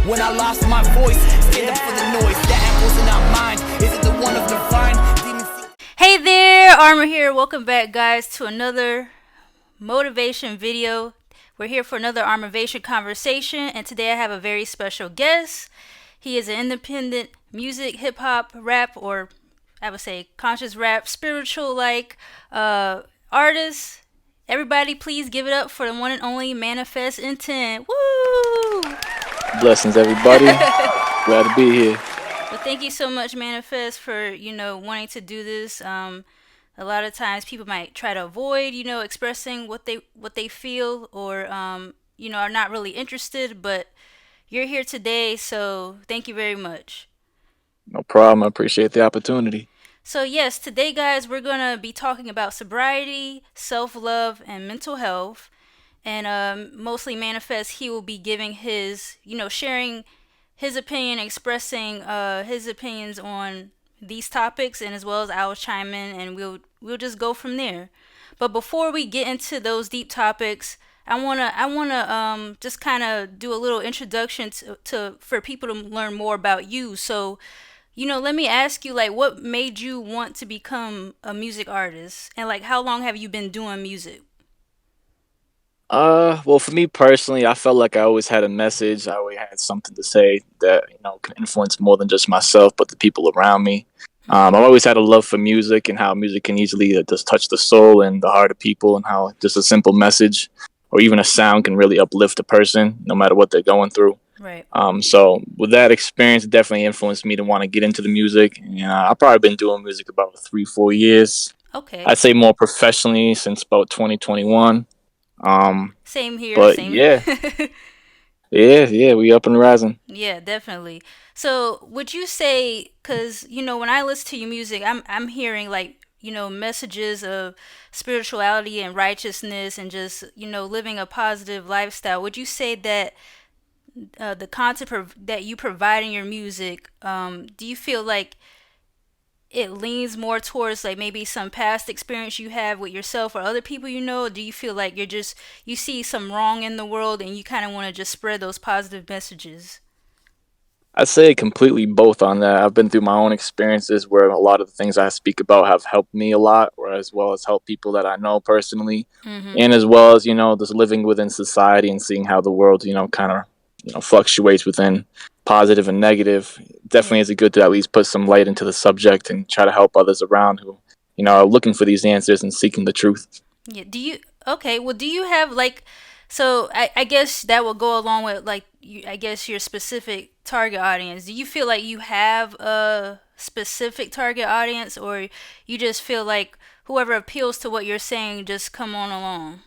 when I lost my voice. Stand up for the noise, that wasn't not mine. Is it the one of divine? Hey there, Armor here. Welcome back, guys, to another motivation video. We're here for another Armavation conversation, and today I have a very special guest. He is an independent music, hip hop, rap, or I would say conscious rap, spiritual like artist. Everybody, please give it up for the one and only Manifest Intent. Woo! Blessings, everybody. Glad to be here. But thank you so much, Manifest, for wanting to do this. A lot of times people might try to avoid expressing what they feel, or are not really interested. But you're here today, so thank you very much. No problem. I appreciate the opportunity. So yes, today, guys, we're gonna be talking about sobriety, self-love, and mental health. And mostly Manifest, he will be giving his, sharing his opinion, expressing his opinions on these topics, and as well as I'll chime in, and we'll just go from there. But before we get into those deep topics, I wanna just kind of do a little introduction to for people to learn more about you. So, let me ask you, like, what made you want to become a music artist, and like, how long have you been doing music? Well, for me personally, I felt like I always had a message. I always had something to say that can influence more than just myself, but the people around me. I've always had a love for music and how music can easily just touch the soul and the heart of people, and how just a simple message or even a sound can really uplift a person, no matter what they're going through. Right. So with that experience, it definitely influenced me to want to get into the music. And I've probably been doing music about 3, 4 years. Okay. I'd say more professionally since about 2021. Same here. But Same. yeah, yeah, we up and rising. Yeah, definitely. So, would you say, because when I listen to your music, I'm hearing like messages of spirituality and righteousness, and just living a positive lifestyle. Would you say that the content that you provide in your music, do you feel like it leans more towards like maybe some past experience you have with yourself or other people or do you feel like you see some wrong in the world and you kind of want to just spread those positive messages? I'd say completely both on that. I've been through my own experiences where a lot of the things I speak about have helped me a lot, or as well as help people that I know personally, Mm-hmm. and as well as just living within society and seeing how the world kind of fluctuates within positive and negative. Definitely Yeah. is it good to at least put some light into the subject and try to help others around who are looking for these answers and seeking the truth. Yeah. Okay, well, do you have like, so I guess that will go along with like, I guess your specific target audience. Do you feel like you have a specific target audience, or you just feel like whoever appeals to what you're saying just come on along?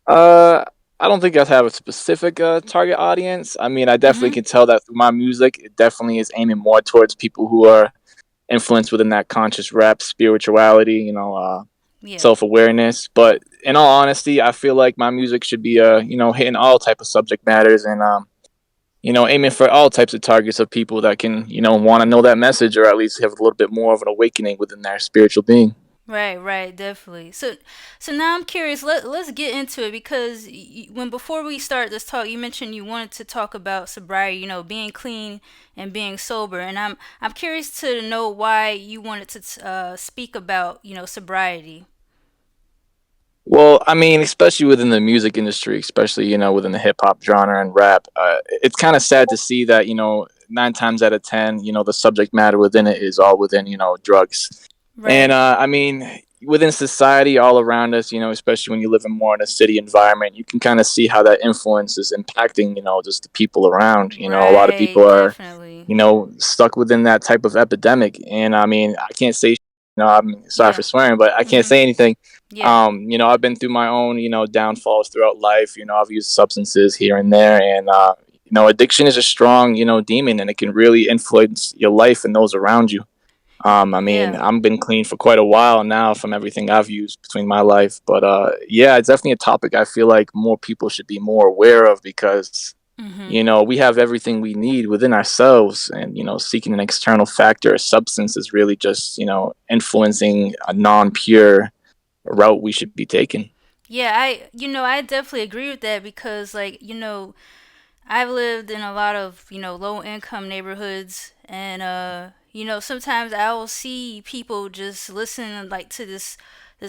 Uh, I don't think I have a specific target audience. I mean, I definitely Mm-hmm. can tell that through my music. It definitely is aiming more towards people who are influenced within that conscious rap spirituality, Yeah. self awareness. But in all honesty, I feel like my music should be, hitting all type of subject matters, and aiming for all types of targets of people that can, want to know that message, or at least have a little bit more of an awakening within their spiritual being. Right, right, definitely. So now I'm curious. Let's get into it, because when before we start this talk, you mentioned you wanted to talk about sobriety, being clean and being sober, and I'm curious to know why you wanted to speak about sobriety. Well, I mean, especially within the music industry, especially within the hip hop genre and rap, it's kind of sad to see that 9 times out of 10, the subject matter within it is all within drugs. And Right. I mean, within society all around us, especially when you live in more in a city environment, you can kind of see how that influence is impacting just the people around. A lot of Right, people are definitely. stuck within that type of epidemic. And I mean, I can't say, I'm sorry for Yeah. swearing, but I can't Mhm. say anything. Yeah. I've been through my own, downfalls throughout life. I've used substances here and there, and addiction is a strong, demon, and it can really influence your life and those around you. I mean, Yeah. I've been clean for quite a while now from everything I've used between my life, but yeah, it's definitely a topic I feel like more people should be more aware of, because Mhm. we have everything we need within ourselves, and seeking an external factor or substance is really just influencing a non-pure route we should be taking. Yeah, I definitely agree with that, because like, I've lived in a lot of, low income neighborhoods, and sometimes I will see people just listen like to this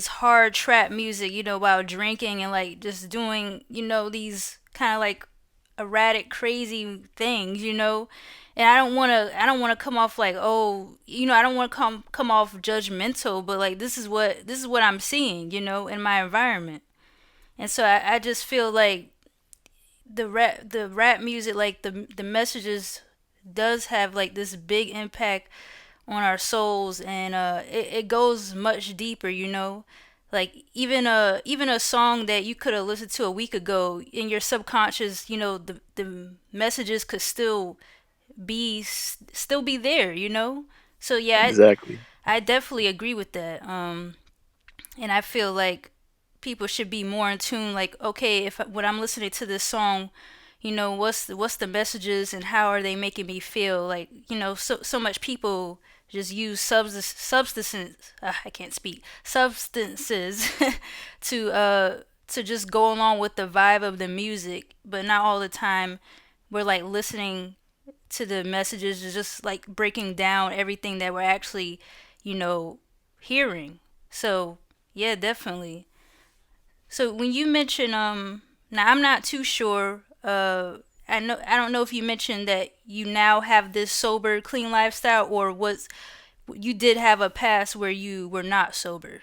hard trap music, while drinking and like just doing, these kind of like erratic crazy things, And I don't want to come off like, oh, I don't want to come off judgmental, but like this is what I'm seeing, in my environment. And so I just feel like the rap music, like the messages does have like this big impact on our souls, and it goes much deeper, like even a song that you could have listened to a week ago in your subconscious, the messages could still be there, so yeah, Exactly. I definitely agree with that. And I feel like people should be more in tune. Like, okay, if when I'm listening to this song, what's the messages and how are they making me feel? Like, so much people just use substances. I can't speak substances to just go along with the vibe of the music, but not all the time. We're like listening to the messages, is just like breaking down everything that we're actually, you know, hearing. So yeah, definitely. So when you mention now I'm not too sure. I don't know if you mentioned that you now have this sober, clean lifestyle, or was you did have a past where you were not sober.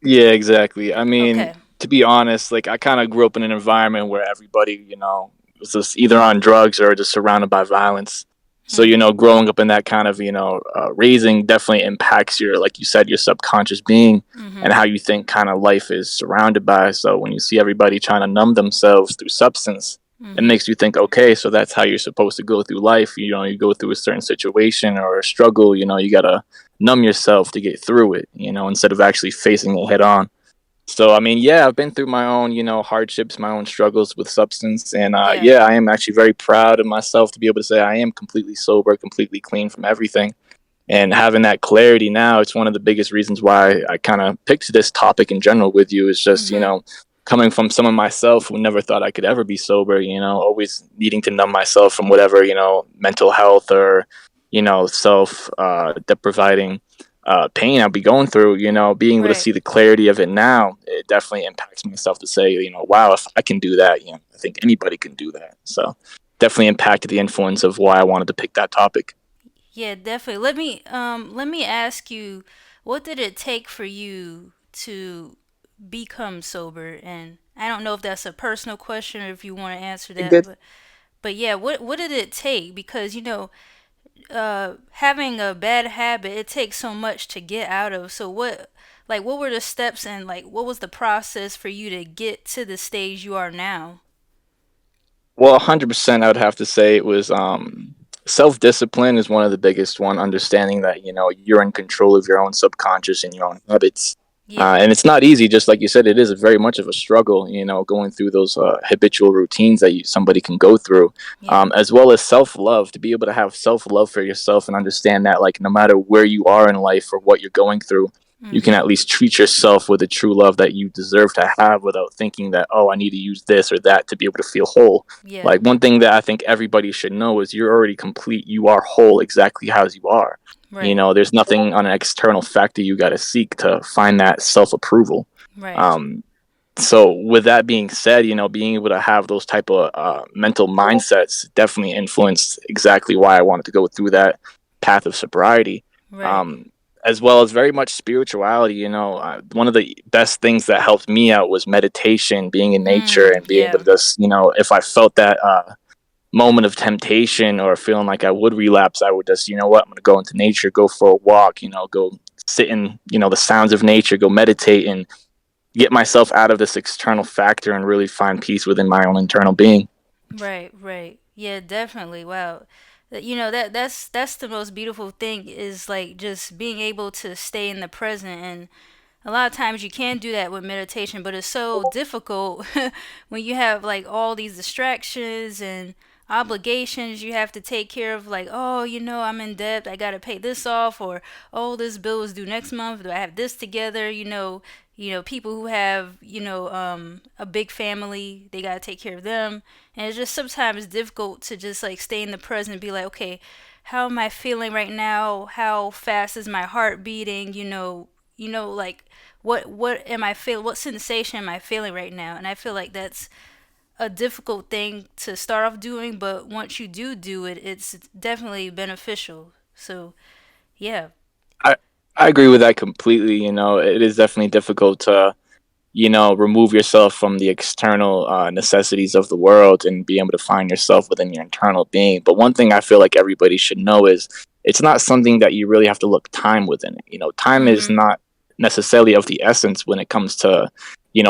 Yeah, exactly. I mean, Okay. to be honest, like I kind of grew up in an environment where everybody, was just either on drugs or just surrounded by violence. So, Hmm. growing up in that kind of, raising definitely impacts your, like you said, your subconscious being and Hmm. how you think kind of life is surrounded by. So when you see everybody trying to numb themselves through substance, it Hmm. makes you think, okay, so that's how you're supposed to go through life. You go through a certain situation or a struggle, you gotta numb yourself to get through it, instead of actually facing it head on. So, I mean, yeah, I've been through my own, hardships, my own struggles with substance. And Yeah. yeah, I am actually very proud of myself to be able to say I am completely sober, completely clean from everything. And having that clarity now, it's one of the biggest reasons why I kind of picked this topic in general with you is just, Hmm. coming from someone myself who never thought I could ever be sober, always needing to numb myself from whatever, mental health or, self depriving pain I'll be going through, being able to Right. see the clarity of it now, it definitely impacts myself to say, wow, if I can do that, I think anybody can do that. So definitely impacted the influence of why I wanted to pick that topic. Yeah, definitely. Let me ask you, what did it take for you to become sober? And I don't know if that's a personal question or if you want to answer that, Good. but yeah, what did it take? Because having a bad habit, it takes so much to get out of. So what were the steps, and like what was the process for you to get to the stage you are now? Well, 100%, I would have to say it was self discipline is one of the biggest one. Understanding that you're in control of your own subconscious and your own habits, Yeah. and it's not easy. Just like you said, it is very much of a struggle. Going through those habitual routines that somebody can go through, Yeah. as well as self love. To be able to have self love for yourself and understand that, like, no matter where you are in life or what you're going through, you can Mhm. at least treat yourself with the true love that you deserve to have without thinking that, oh, I need to use this or that to be able to feel whole. Yeah. Like, one thing that I think everybody should know is you're already complete. You are whole exactly as you are. Right. There's nothing on an external factor you got to seek to find that self approval. Right. Um, so with that being said, being able to have those type of mental mindsets definitely influenced exactly why I wanted to go through that path of sobriety. Right. Um, as well as very much spirituality, one of the best things that helped me out was meditation, being in nature and being able Yeah. to just, if I felt that moment of temptation or feeling like I would relapse, I would just, I'm going to go into nature, go for a walk, go sit in, the sounds of nature, go meditate and get myself out of this external factor and really find peace within my own internal being. Right, right. Yeah, definitely. Wow. That's the most beautiful thing, is like just being able to stay in the present. And a lot of times you can do that with meditation, but it's so difficult when you have like all these distractions and obligations you have to take care of, like, oh, I'm in debt, I got to pay this off, or oh, this bill is due next month, do I have this together, People who have, a big family, they got to take care of them. And it's just sometimes difficult to just like stay in the present and be like, okay, how am I feeling right now? How fast is my heart beating? Like what am I feeling? What sensation am I feeling right now? And I feel like that's a difficult thing to start off doing, but once you do it, it's definitely beneficial. So, yeah. I I agree with that completely. It is definitely difficult to remove yourself from the external necessities of the world and be able to find yourself within your internal being. But one thing I feel like everybody should know is it's not something that you really have to look time within it. Time is Mhm. not necessarily of the essence when it comes to,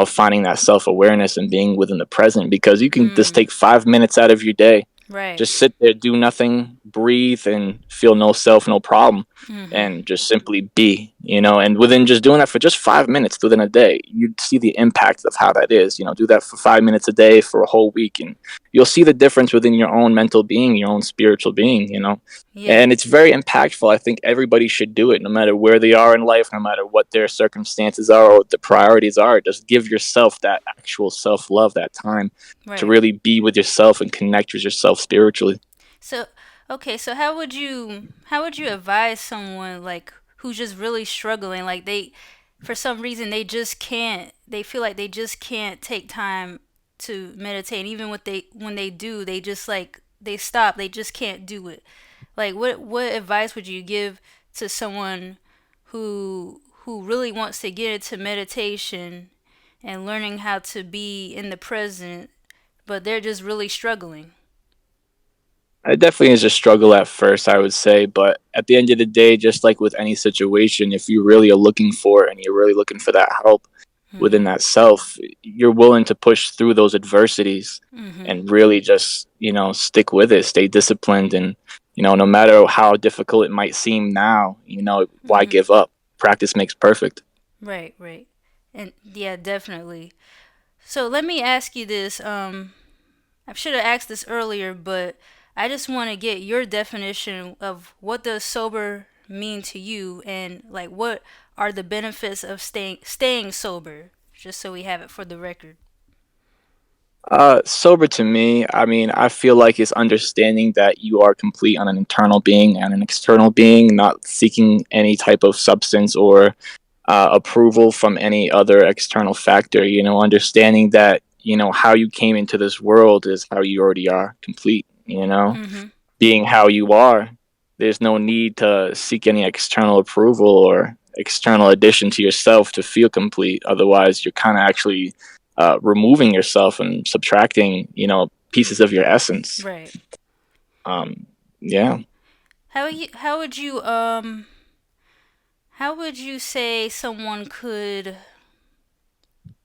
finding that self awareness and being within the present, because you can just Mm. take 5 minutes out of your day, Right. just sit there, do nothing, breathe, and feel no self, no problem, Mhm. and just simply be, and within just doing that for just 5 minutes within a day, you'd see the impact of how that is. Do that for 5 minutes a day for a whole week, and you'll see the difference within your own mental being, your own spiritual being, Yeah. and it's very impactful. I think everybody should do it, no matter where they are in life, no matter what their circumstances are or what the priorities are. Just give yourself that actual self love, that time to Right. really be with yourself and connect with yourself spiritually. So, okay, so how would you advise someone like who's just really struggling, like they for some reason they feel like they just can't take time to meditate. And even what they when they do, they just like they stop, they just can't do it. Like what advice would you give to someone who really wants to get into meditation and learning how to be in the present, but they're just really struggling? It definitely is a struggle at first, I would say, but at the end of the day, just like with any situation, if you really are looking for it and you're really looking for that help within Mhm. that self, you're willing to push through those adversities Mhm. and really just, stick with it, stay disciplined, and, no matter how difficult it might seem now, why Mhm. give up? Practice makes perfect. Right, right. And yeah, definitely. So let me ask you this. I should have asked this earlier, but I just want to get your definition of what does sober mean to you, and like what are the benefits of staying sober, just so we have it for the record. Sober to me, I mean, I feel like it's understanding that you are complete on an internal being and an external being, not seeking any type of substance or approval from any other external factor. Understanding that how you came into this world is how you already are complete. Mhm. Being how you are, there's no need to seek any external approval or external addition to yourself to feel complete. Otherwise, you're kind of actually removing yourself and subtracting, pieces of your essence. Right. Um, yeah. How would you say someone could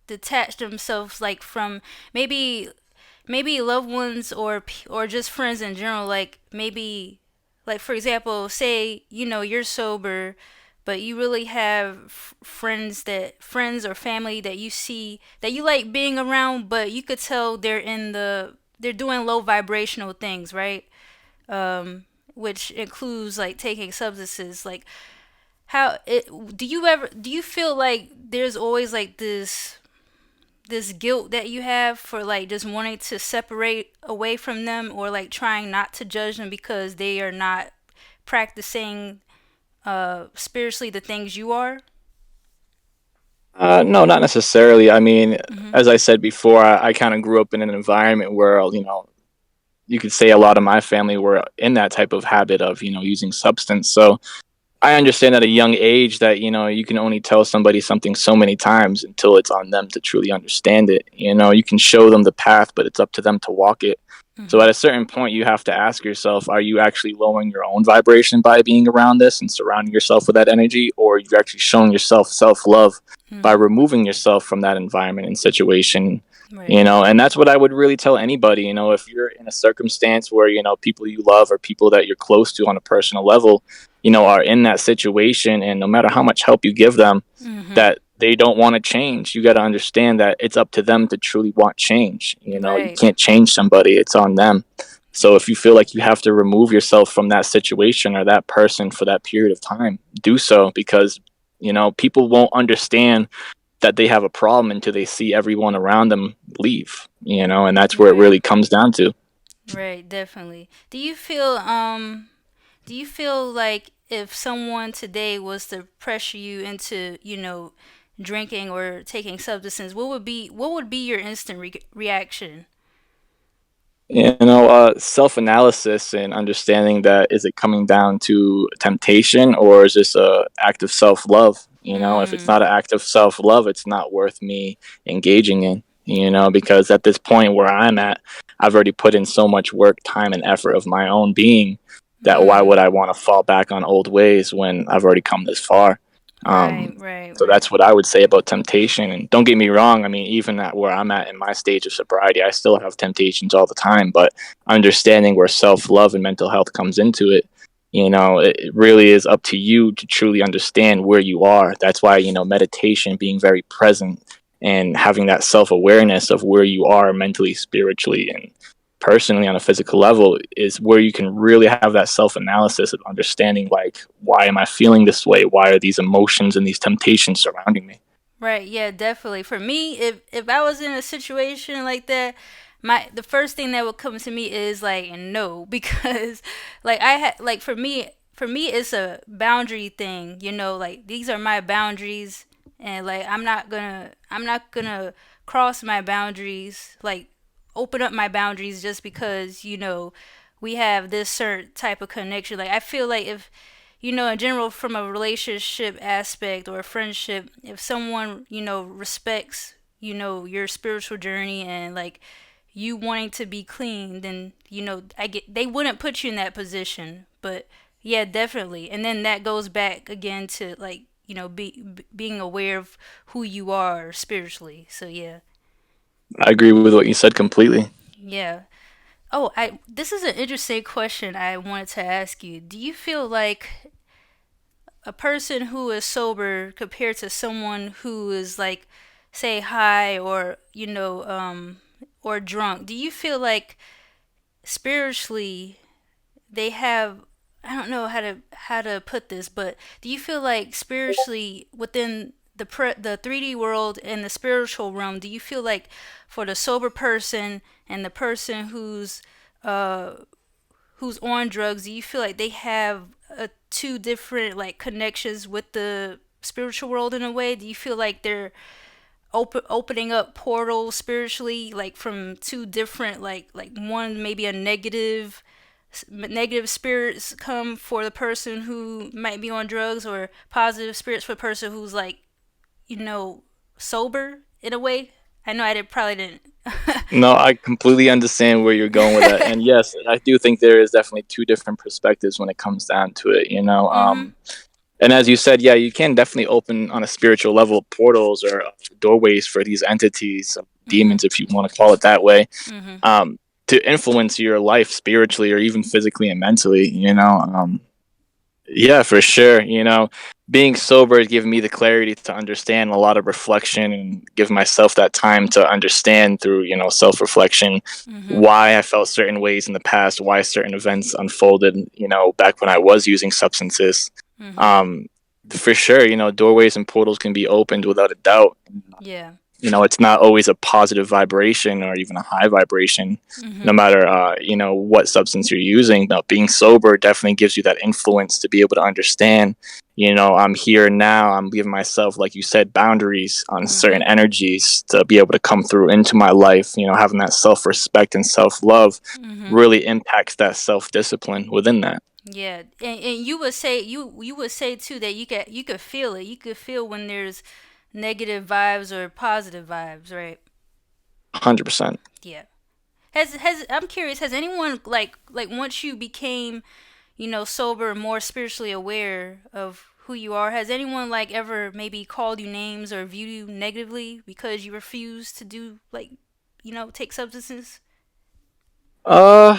detach themselves like from maybe loved ones or just friends in general, like maybe like for example, say you're sober, but you really have friends or family that you see that you like being around, but you could tell they're doing low vibrational things, right? Which includes like taking substances. Like do you feel like there's always like this guilt that you have for like just wanting to separate away from them, or like trying not to judge them because they are not practicing spiritually the things you are? No, not necessarily. I mean, Mhm. as I said before, I kind of grew up in an environment where, you could say a lot of my family were in that type of habit of, using substance. So I understand at a young age that, you can only tell somebody something so many times until it's on them to truly understand it. You can show them the path, but it's up to them to walk it. So Mhm. at a certain point, you have to ask yourself, are you actually lowering your own vibration by being around this and surrounding yourself with that energy? Or are you actually showing yourself self love by Mhm. removing yourself from that environment and situation? Right. And that's what I would really tell anybody. If you're in a circumstance where, people you love or people that you're close to on a personal level, are in that situation, and no matter how much help you give them, Mhm. that they don't want to change, you got to understand that it's up to them to truly want change. You Right. can't change somebody, it's on them. So if you feel like you have to remove yourself from that situation or that person for that period of time, do so, because people won't understand that they have a problem until they see everyone around them leave, and that's where it Right. really comes down to. Right, definitely. Do you feel like if someone today was to pressure you into, drinking or taking substances, what would be your instant reaction? Self-analysis and understanding that, is it coming down to temptation, or is this a act of self-love? If it's Mm, not an act of self-love, it's not worth me engaging in, because at this point where I'm at, I've already put in so much work, time, and effort of my own being, that why mm. would I want to fall back on old ways when I've already come this far? Right, um, right, so right. that's what I would say about temptation. And don't get me wrong, I mean, even at where I'm at in my stage of sobriety, I still have temptations all the time. But understanding where self love and mental health comes into it, it really is up to you to truly understand where you are. That's why, meditation, being very present and having that self awareness of where you are mentally, spiritually, and personally on a physical level, is where you can really have that self analysis of understanding, like, why am I feeling this way? Why are these emotions and these temptations surrounding me? Right, yeah, definitely. For me, if I was in a situation like that, the first thing that would come to me is like no, because like I had like for me it's a boundary thing, like these are my boundaries, and like I'm not gonna cross my boundaries, like open up my boundaries just because, we have this certain type of connection. Like I feel like if, in general, from a relationship aspect or a friendship, if someone, respects, your spiritual journey and like you wanting to be clean, then, they wouldn't put you in that position. But yeah, definitely. And then that goes back again to like, being aware of who you are spiritually. So yeah. I agree with what you said completely. Yeah. Oh, I this is an interesting question I wanted to ask you. Do you feel like a person who is sober compared to someone who is like, say, high or, or drunk, do you feel like spiritually they have, I don't know how to put this, but do you feel like spiritually within the 3D world and the spiritual realm, do you feel like for the sober person and the person uh who's on drugs, do you feel like they have two different like connections with the spiritual world in a way? Do you feel like they're opening up portals spiritually, like from two different, like one maybe a negative spirits come for the person who might be on drugs, or positive spirits for the person who's like, you know, sober in a way? I know probably didn't. No, I completely understand where you're going with that. And yes, I do think there is definitely two different perspectives when it comes down to it. Mhm. And as you said, yeah, you can definitely open on a spiritual level portals or doorways for these entities, Mhm. demons, if you want to call it that way, Mhm. to influence your life spiritually or even physically and mentally. Yeah, for sure. Being sober has given me the clarity to understand, a lot of reflection, and give myself that time to understand through, self reflection, Mhm. why I felt certain ways in the past, why certain events unfolded, back when I was using substances. Mhm. Um, for sure, doorways and portals can be opened without a doubt. Yeah. It's not always a positive vibration or even a high vibration, no Mhm. matter what substance you're using. Now, being sober definitely gives you that influence to be able to understand, I'm here now, I'm giving myself, like you said, boundaries on certain Mhm. energies to be able to come through into my life. Having that self-respect and self-love Mhm. really impacts that self-discipline within that. Yeah, and you would say too that you could feel it. You could feel when there's negative vibes or positive vibes, right? 100%. Yeah. Has I'm curious. Has anyone like once you became, sober, more spiritually aware of who you are? Has anyone like ever maybe called you names or viewed you negatively because you refused to do like, take substances? Uh,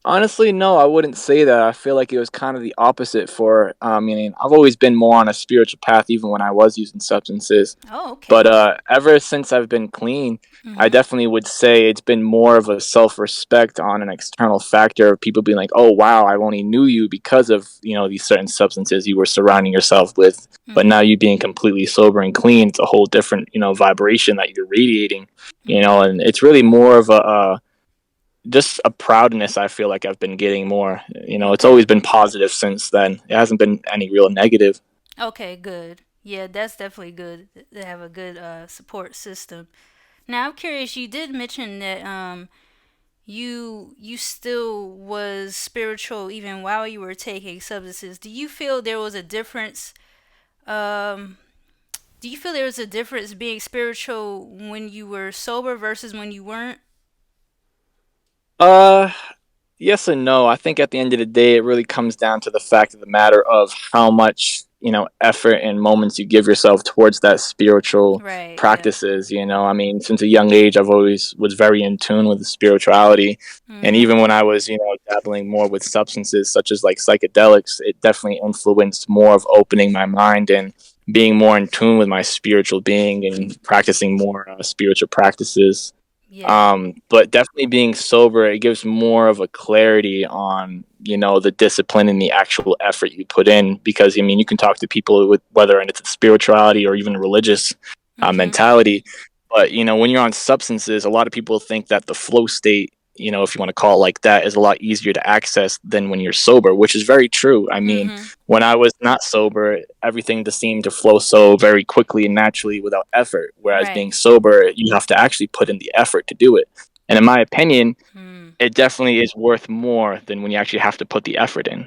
Honestly, no, I wouldn't say that. I feel like it was kind of the opposite for, meaning I've always been more on a spiritual path even when I was using substances. Oh, But okay. ever since I've been clean, I Mhm. definitely would say it's been more of a self-respect on an external factor of people being like, "Oh wow, I only knew you because of these certain substances you were surrounding yourself with." But now Mhm. you being completely sober and clean, it's a whole different vibration that you're radiating. Mhm. And it's really more of a just a proudness. I feel like I've been getting more. It's always Okay. been positive since then. It hasn't been any real negative. Okay, good. Yeah, that's definitely good to have a good support system. Now, I'm curious, you did mention that you still was spiritual even while you were taking substances. Um do you feel there was a difference being spiritual when you were sober versus when you weren't? Uh, Yes and no. I think at the end of the day, it really comes down to the fact of the matter of how much effort and moments you give yourself towards that spiritual Right, yeah. practices. I mean, since a young age, I've always was very in tune with the spirituality, and Mhm. even when I was dabbling more with substances such as like psychedelics, it definitely influenced more of opening my mind and being more in tune with my spiritual being and practicing more spiritual practices. Yeah. But definitely being sober, it gives more of a clarity on, the discipline and the actual effort you put in. Because, I mean, you can talk to people with whether it's a spirituality or even religious Mhm. mentality. But, when you're on substances, a lot of people think that the flow state, if you want to call it like that, is a lot easier to access than when you're sober, which is very true. I mean, Mhm. when I was not sober, everything just seemed to flow so very quickly and naturally without effort. Whereas being Right. sober, you have to actually put in the effort to do it. And in my opinion, Mm. it definitely is worth more than when you actually have to put the effort in.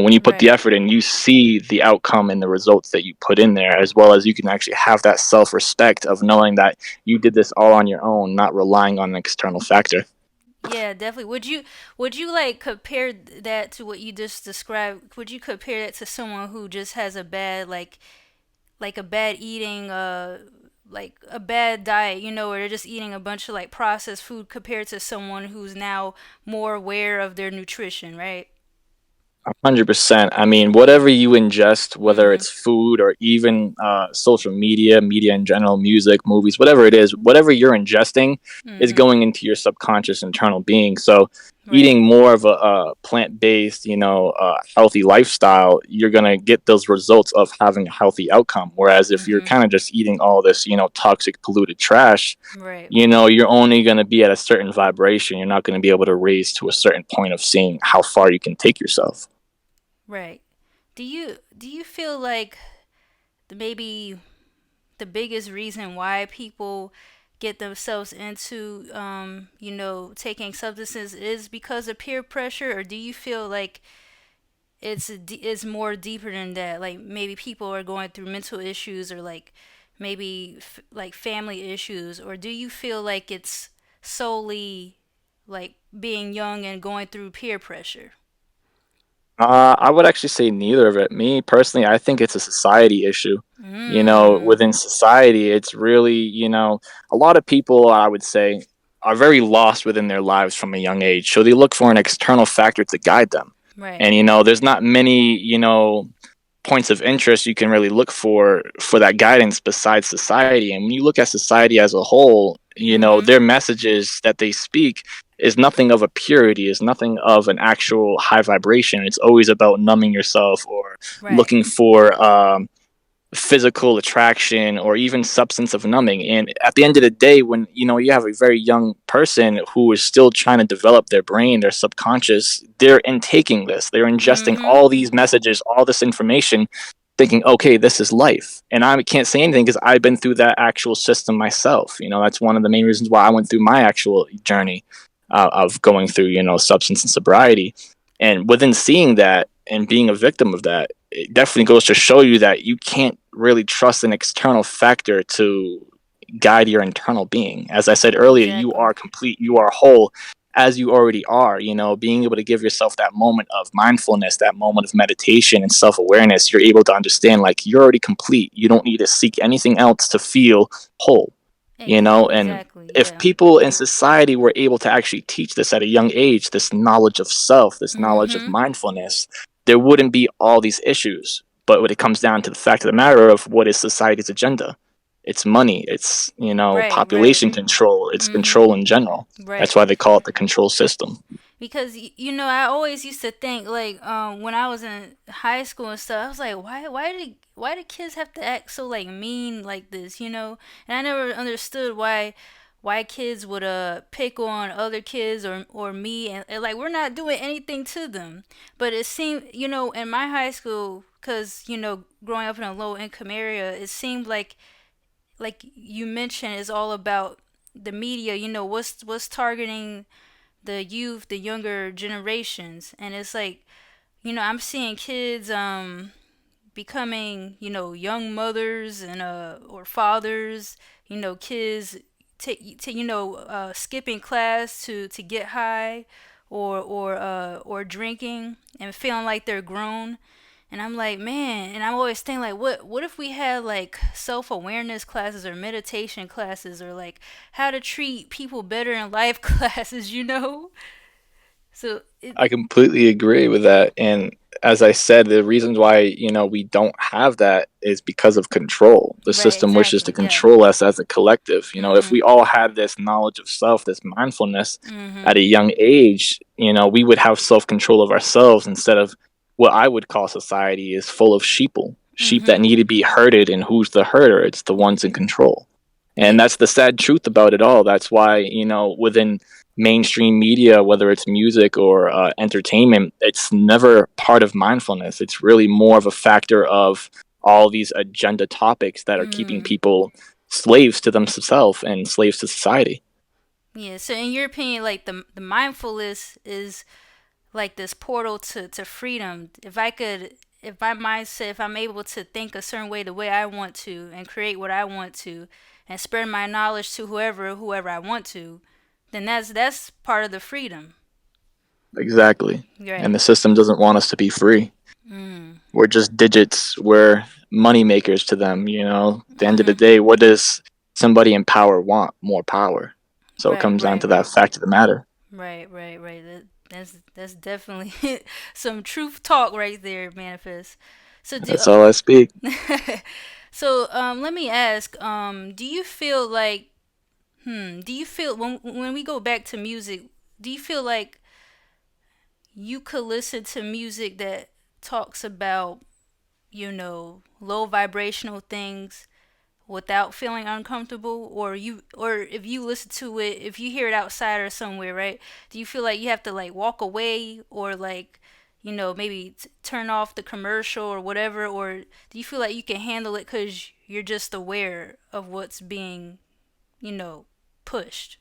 When you put the Right. effort in, you see the outcome and the results that you put in there, as well as you can actually have that self respect of knowing that you did this all on your own, not relying on an external factor. Yeah, definitely. Would you like compare that to what you just described? Would you compare that to someone who just has a bad like a bad eating like a bad diet, where they're just eating a bunch of like processed food compared to someone who's now more aware of their nutrition, right? 100%. I mean, whatever you ingest, whether Mhm. it's food or even social media, media in general, music, movies, whatever it is, whatever you're ingesting is Mhm. going into your subconscious internal being. So, Right. eating more of a plant-based, healthy lifestyle, you're gonna get those results of having a healthy outcome. Whereas if you're Mhm. kind of just eating all this, toxic, polluted trash, Right. you're only going to be at a certain vibration. You're not going to be able to raise to a certain point of seeing how far you can take yourself. Right. Do you feel like maybe the biggest reason why people get themselves into taking substances is because of peer pressure, or do you feel like it's more deeper than that, like maybe people are going through mental issues, or like maybe like family issues, or do you feel like it's solely like being young and going through peer pressure? I would actually say neither of it. Me personally, I think it's a society issue. Mm. Within society, it's really, a lot of people, I would say, are very lost within their lives from a young age. So they look for an external factor to guide them. Right. And, there's not many, points of interest you can really look for that guidance besides society. And when you look at society as a whole, Mm-hmm. their messages that they speak is nothing of a purity, is nothing of an actual high vibration. It's always about numbing yourself or Right. looking for physical attraction or even substance of numbing. And at the end of the day, when you have a very young person who is still trying to develop their brain, their subconscious, they're intaking this, they're ingesting Mm-hmm. all these messages, all this information, thinking, okay, this is life. And I can't say anything because I've been through that actual system myself. That's one of the main reasons why I went through my actual journey of going through substance and sobriety. And within seeing that and being a victim of that, it definitely goes to show you that you can't really trust an external factor to guide your internal being. As I said earlier, you Exactly. are complete, you are whole as you already are. Being able to give yourself that moment of mindfulness, that moment of meditation and self awareness, you're able to understand like you're already complete. You don't need to seek anything else to feel whole. And Exactly. if Yeah. people in society were able to actually teach this at a young age, this knowledge of self, this knowledge of Mm-hmm. mindfulness, there wouldn't be all these issues. But when it comes down to the fact of the matter of what is society's agenda, it's money, it's Right. Right. population control, it's Mm-hmm. control in general. That's Right. why they call it the control system. Because I always used to think like when I was in high school and stuff, I was like, why do kids have to act so like mean like this, And I never understood why kids would pick on other kids or me, and like we're not doing anything to them. But it seemed, in my high school, cuz growing up in a low income area, it seemed like you mentioned, it's all about the media, what's targeting the youth, the younger generations. And it's like, I'm seeing kids becoming, young mothers and or fathers, kids skipping class to get high or drinking and feeling like they're grown. And I'm like, man, and I'm always thinking like what if we had like self-awareness classes or meditation classes or like how to treat people better in life classes. So I completely agree with that. And as I said, the reasons why, we don't have that is because of control. The right, system wishes to exactly. Yeah. control us as a collective. If Mhm. we all had this knowledge of self, this mindfulness at Mhm. a young age, we would have self control of ourselves instead of what I would call society is full of sheeple, sheep that Mhm. need to be herded. And who's the herder? It's the ones in control. And Yeah. that's the sad truth about it all. That's why, within mainstream media, whether it's music or entertainment, it's never part of mindfulness. It's really more of a factor of all these agenda topics that are keeping Mm. people slaves to themselves and slaves to society. Yeah. So in your opinion, like the mindfulness is like this portal to freedom. If my mindset, if I'm able to think a certain way, the way I want to, and create what I want to, and spread my knowledge to whoever I want to, then that's part of the freedom. Exactly. And Right. the system doesn't want us to be free. Mm. We're just digits. We're money makers to them. At the end of the Mhm. day, what does somebody in power want? More power. So it Right. comes down Right. to that fact of the matter. Right. Right. Right. That's definitely some truth talk right there, manifest. So do That's all I speak. so let me ask, do you feel like do you feel when we go back to music, do you feel like you could listen to music that talks about, low vibrational things without feeling uncomfortable, or if you listen to it, if you hear it outside or somewhere, right? Do you feel like you have to like walk away or like, maybe turn off the commercial or whatever, or do you feel like you can handle it cuz you're just aware of what's being, you know, pushed?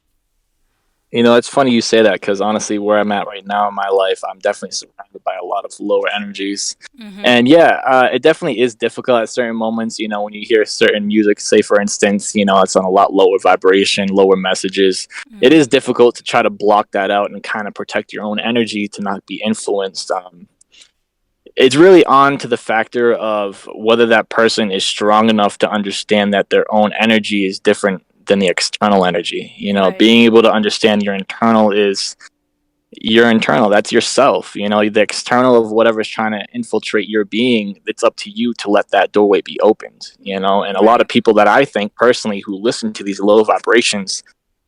It's funny you say that because honestly, where I'm at right now in my life, I'm definitely surrounded by a lot of lower energies. Mhm. And yeah, it definitely is difficult at certain moments. When you hear certain music, say for instance, it's on a lot lower vibration, lower messages. It Mhm. is difficult to try to block that out and kind of protect your own energy to not be influenced. It's really on to the factor of whether that person is strong enough to understand that their own energy is different than the external energy. Right. Being able to understand your internal is your internal. That's yourself. The external of whatever's trying to infiltrate your being, it's up to you to let that doorway be opened. And a lot of Right. people that I think personally who listen to these low vibrations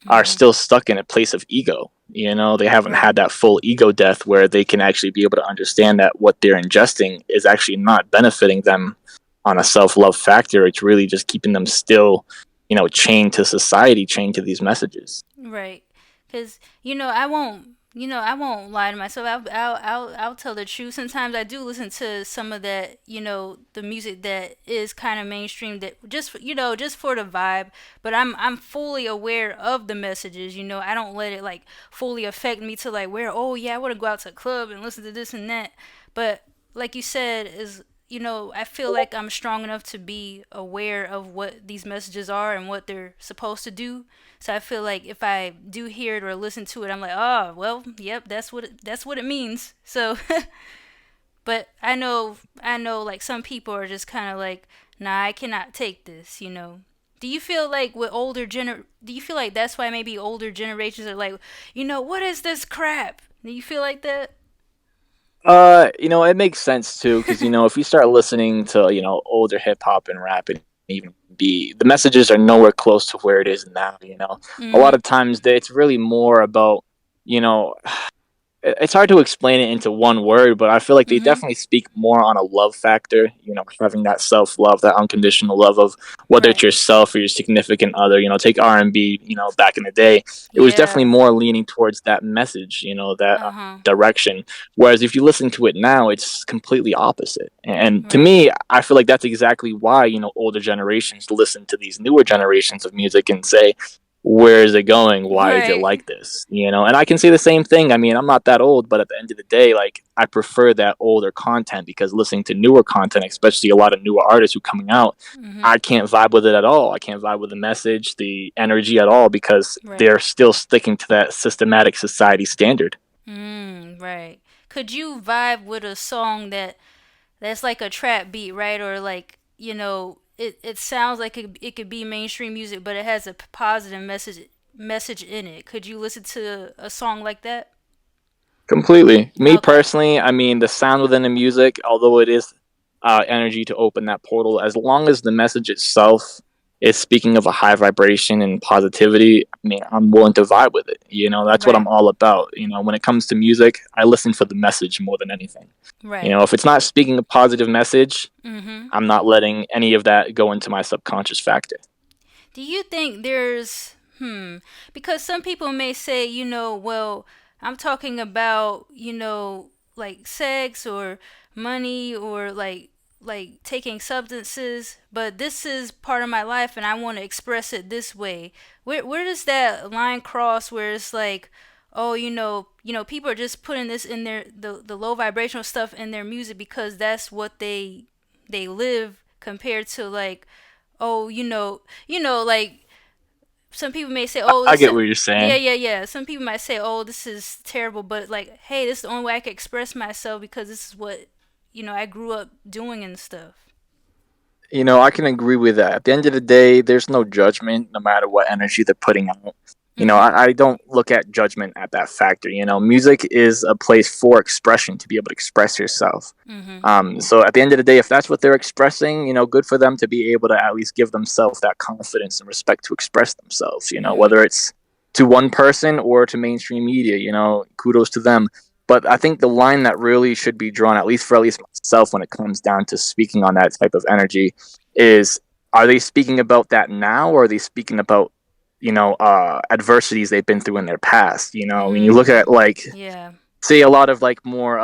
are Mhm. still stuck in a place of ego. They haven't Right. had that full ego death where they can actually be able to understand that what they're ingesting is actually not benefiting them on a self love factor. It's really just keeping them still, chained to society, chained to these messages. Right. Because I won't lie to myself. I'll tell the truth. Sometimes I do listen to some of that, the music that is kind of mainstream, that just for the vibe. But I'm fully aware of the messages. I don't let it like fully affect me to like where, oh yeah, I want to go out to a club and listen to this and that. But like you said, is I feel like I'm strong enough to be aware of what these messages are and what they're supposed to do. So I feel like if I do hear it or listen to it, I'm like, oh, well, yep, that's what it means. So, but I know, like some people are just kind of like, nah, I cannot take this. Do you feel like with do you feel like that's why maybe older generations are like, what is this crap? Do you feel like that? It makes sense too, because if you start listening to older hip hop and rap and even be the messages are nowhere close to where it is now. A lot Mhm. of times it's really more about you know it's hard to explain it into one word, but I feel like they Mhm. definitely speak more on a love factor, having that self love, that unconditional love of whether it's Right. yourself or your significant other. Take R&B, back in the day, it was definitely Yeah. more leaning towards that message, that Uh-huh. direction. Whereas if you listen to it now, it's completely opposite. And to Right. me, I feel like that's exactly why, older generations listen to these newer generations of music and say, where is it going? Why is it Right. like this? And I can say the same thing. I mean, I'm not that old, but at the end of the day, like I prefer that older content because listening to newer content, especially a lot of newer artists who are coming out, Mhm. I can't vibe with it at all. I can't vibe with the message, the energy at all because Right. they're still sticking to that systematic society standard. Right. Could you vibe with a song that's like a trap beat, right? Or like, it sounds like it could be mainstream music, but it has a positive message in it. Could you listen to a song like that? Completely. Me Okay. personally, I mean, the sound within the music, although it is energy to open that portal, as long as the message itself is speaking of a high vibration and positivity, I mean, I'm willing to vibe with it. That's what I'm Right. all about. When it comes to music, I listen for the message more than anything. Right. If it's not speaking a positive message, Mhm. I'm not letting any of that go into my subconscious factor. Do you think there's because some people may say, well, I'm talking about, like sex or money or like taking substances, but this is part of my life and I want to express it this way. Where does that line cross where it's like, oh, people are just putting this in the low vibrational stuff in their music because that's what they live compared to like, oh, like some people may say, oh, I this get is, what you're yeah, saying. yeah, yeah. Some people might say, oh, this is terrible, but like, hey, this is the only way I can express myself because this is what, I grew up doing and stuff. I can agree with that. At the end of the day, there's no judgment, no matter what energy they're putting out. Mm-hmm. I don't look at judgment at that factor. Music is a place for expression to be able to express yourself. Mm-hmm. So at the end of the day, if that's what they're expressing, good for them to be able to at least give themselves that confidence and respect to express themselves. Mm-hmm. Whether it's to one person or to mainstream media, kudos to them. But I think the line that really should be drawn, at least myself, when it comes down to speaking on that type of energy, is are they speaking about that now, or are they speaking about adversities they've been through in their past? When you look Mm-hmm. at like Yeah. see a lot of like more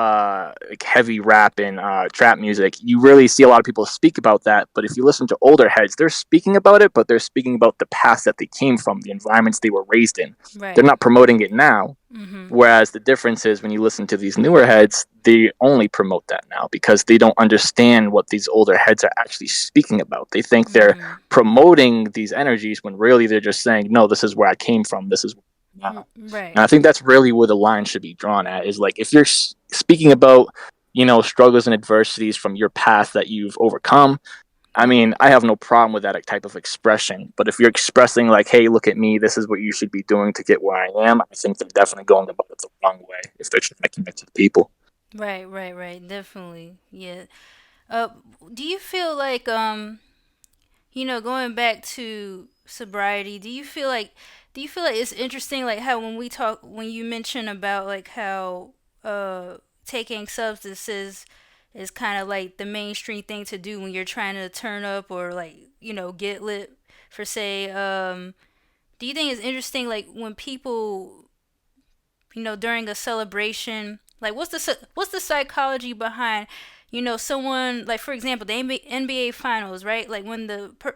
like heavy rap and trap music, you really see a lot of people speak about that. But if you listen to older heads, they're speaking about it, but they're speaking about the past that they came from, the environments they were raised in. They're Right. not promoting it now. Mm-hmm. Whereas the difference is when you listen to these newer heads, they only promote that now because they don't understand what these older heads are actually speaking about. They think they're Mm-hmm. promoting these energies when really they're just saying, no, this is where I came from. This is now. Right. And I think that's really where the line should be drawn at is like if you're speaking about, struggles and adversities from your past that you've overcome, I mean, I have no problem with that type of expression. But if you're expressing like, "Hey, look at me. This is what you should be doing to get where I am," I think they're definitely going about it the wrong way if they're trying to connect to the people. Right. Right. Right. Definitely. Yeah. Uh, do you feel like going back to sobriety, do you feel like it's interesting like how when you mention about like how taking substances is kind of like the mainstream thing to do when you're trying to turn up or like, get lit for say do you think it's interesting like when people during a celebration, like what's the psychology behind, someone like for example the NBA finals, right? Like when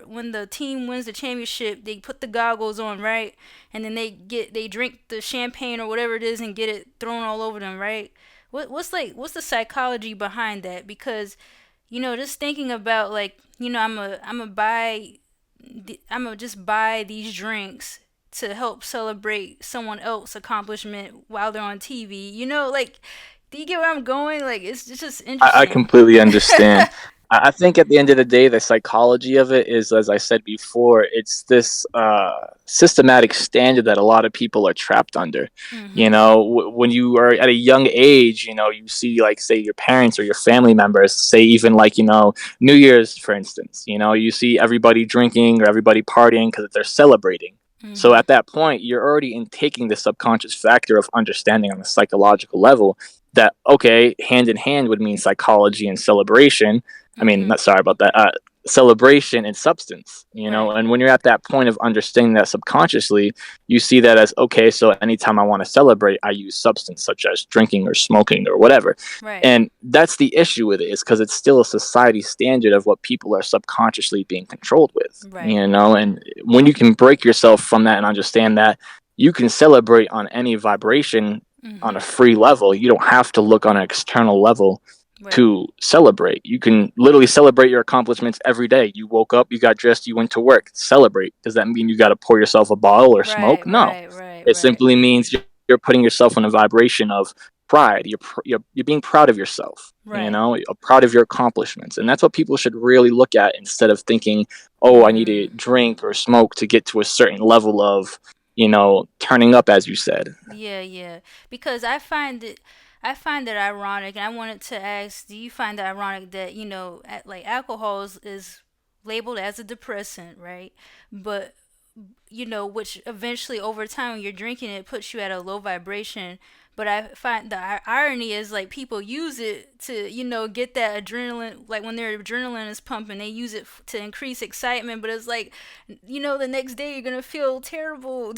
when the team wins the championship, they put the goggles on, right? And then they drink the champagne or whatever it is and get it thrown all over them, right? What's the psychology behind that? Because just thinking about like, I'm gonna just buy these drinks to help celebrate someone else's accomplishment while they're on TV. Like, do you get where I'm going? Like, it's just I interesting. completely understand. I think at the end of the day, the psychology of it is, as I said before, it's this systematic standard that a lot of people are trapped under. You Mm-hmm. know, when you are at a young age, you know, you see, like, say, your parents or your family members, say, even like, you know, New Year's, for instance, you know, you see everybody drinking or everybody partying because they're celebrating. So Mm-hmm. at that point, you're already in taking the subconscious factor of understanding on a psychological level that, okay, hand in hand would mean psychology and celebration. I mean, Mm-hmm. not sorry about that. Celebration and substance, you know. Right. And when you're at that point of understanding that subconsciously, you see that as, okay, so anytime I want to celebrate, I use substance such as drinking or smoking or whatever. Right. And that's the issue with it, is because it's still a society standard of what people are subconsciously being controlled with, Right. you know. And when you can break yourself from that and understand that you can celebrate on any vibration on a Mm-hmm. free level, you don't have to look on an external level Right. to celebrate. You can literally celebrate your accomplishments every day. You woke up, you got dressed, you went to work. Celebrate. Does that mean you got to pour yourself a bottle or Right. smoke? No. Right. Right. It Right. simply means you're putting yourself in a vibration of pride. You're being proud of yourself. You Right. know, you're proud of your accomplishments, and that's what people should really look at, instead of thinking, "Oh, I need to Mm. drink or smoke to get to a certain level of, you know, turning up," as you said. Yeah, yeah. Because I find it ironic, and I wanted to ask, do you find it ironic that, like alcohol is labeled as a depressant, right? But which eventually over time when you're drinking it puts you at a low vibration. But I find the irony is like people use it to, get that adrenaline, like when their adrenaline is pumping, they use it to increase excitement. But it's like, the next day you're gonna feel terrible.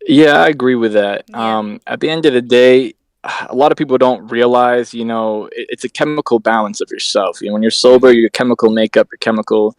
Yeah, I agree with that. Yeah. At the end of the day, a lot of people don't realize, you know, it's a chemical balance of yourself. You know, when you're sober, Mhm. your chemical makeup, your chemical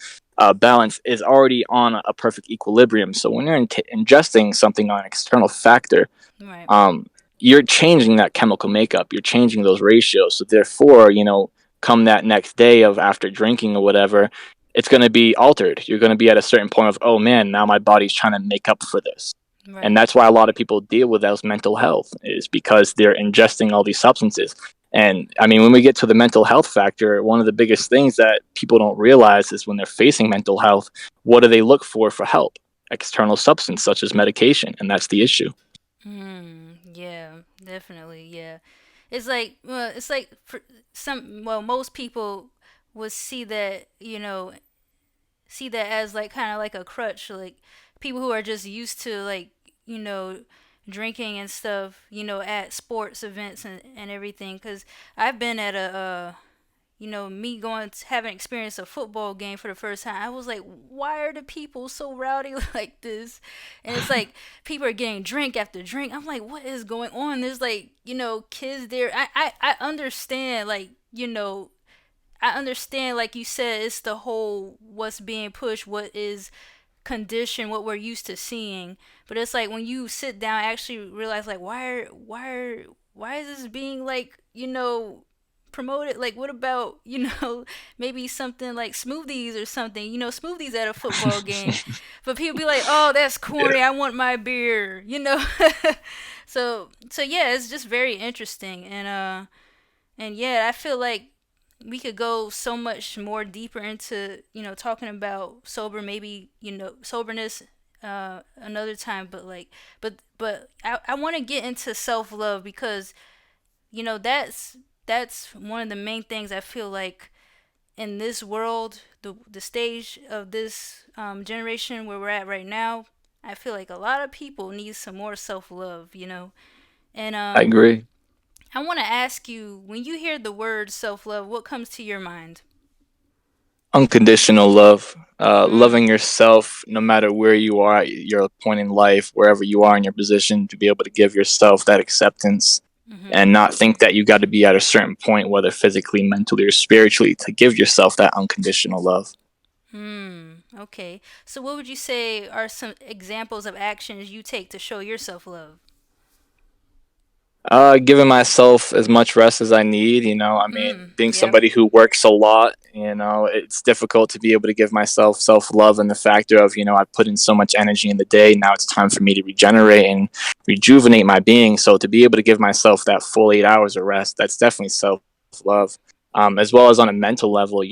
balance is already on a perfect equilibrium. So when you're ingesting something on an external factor, Right. um, you're changing that chemical makeup. You're changing those ratios. So therefore, you know, come that next day of after drinking or whatever, it's going to be altered. You're going to be at a certain point of, oh man, now my body's trying to make up for this. And Right. that's why a lot of people deal with those mental health, is because they're ingesting all these substances. And I mean, when we get to the mental health factor, one of the biggest things that people don't realize is when they're facing mental health, what do they look for help? External substance such as medication, and that's the issue. Yeah, definitely. Yeah. It's like for most people would see that as like kind of like a crutch, like people who are just used to like, you know, drinking and stuff, at sports events and everything. Cause I've been at me going to having experienced a football game for the first time. I was like, why are the people so rowdy like this? And it's like people are getting drink after drink. I'm like, what is going on? There's like, kids there. I understand, like, I understand, like you said, it's the whole what's being pushed, what is conditioned, what we're used to seeing. But it's like when you sit down, actually realize like why is this being like promoted? Like what about maybe something like smoothies or something? Smoothies at a football game, but people be like, oh, that's Yeah, corny. I want my beer. So yeah, it's just very interesting and yeah, I feel like we could go so much more deeper into talking about soberness another time, but I want to get into self-love because that's one of the main things I feel like in this world, the stage of this generation where we're at right now. I feel like a lot of people need some more self-love. And I agree. I want to ask you, when you hear the word self love, what comes to your mind? Unconditional love, loving Mm. yourself no matter where you are at your point in life, wherever you are in your position, to be able to give yourself that acceptance Mhm. and not think that you got to be at a certain point, whether physically, mentally, or spiritually, to give yourself that unconditional love. Hmm. Okay. So, what would you say are some examples of actions you take to show your self love? Giving myself as much rest as I need. You know, I mean, Mm. being Yep. somebody who works a lot, you know, it's difficult to be able to give myself self love, and the factor of, you know, I put in so much energy in the day. Now it's time for me to regenerate and rejuvenate my being. So to be able to give myself that full 8 hours of rest, that's definitely self love. as well as on a mental level.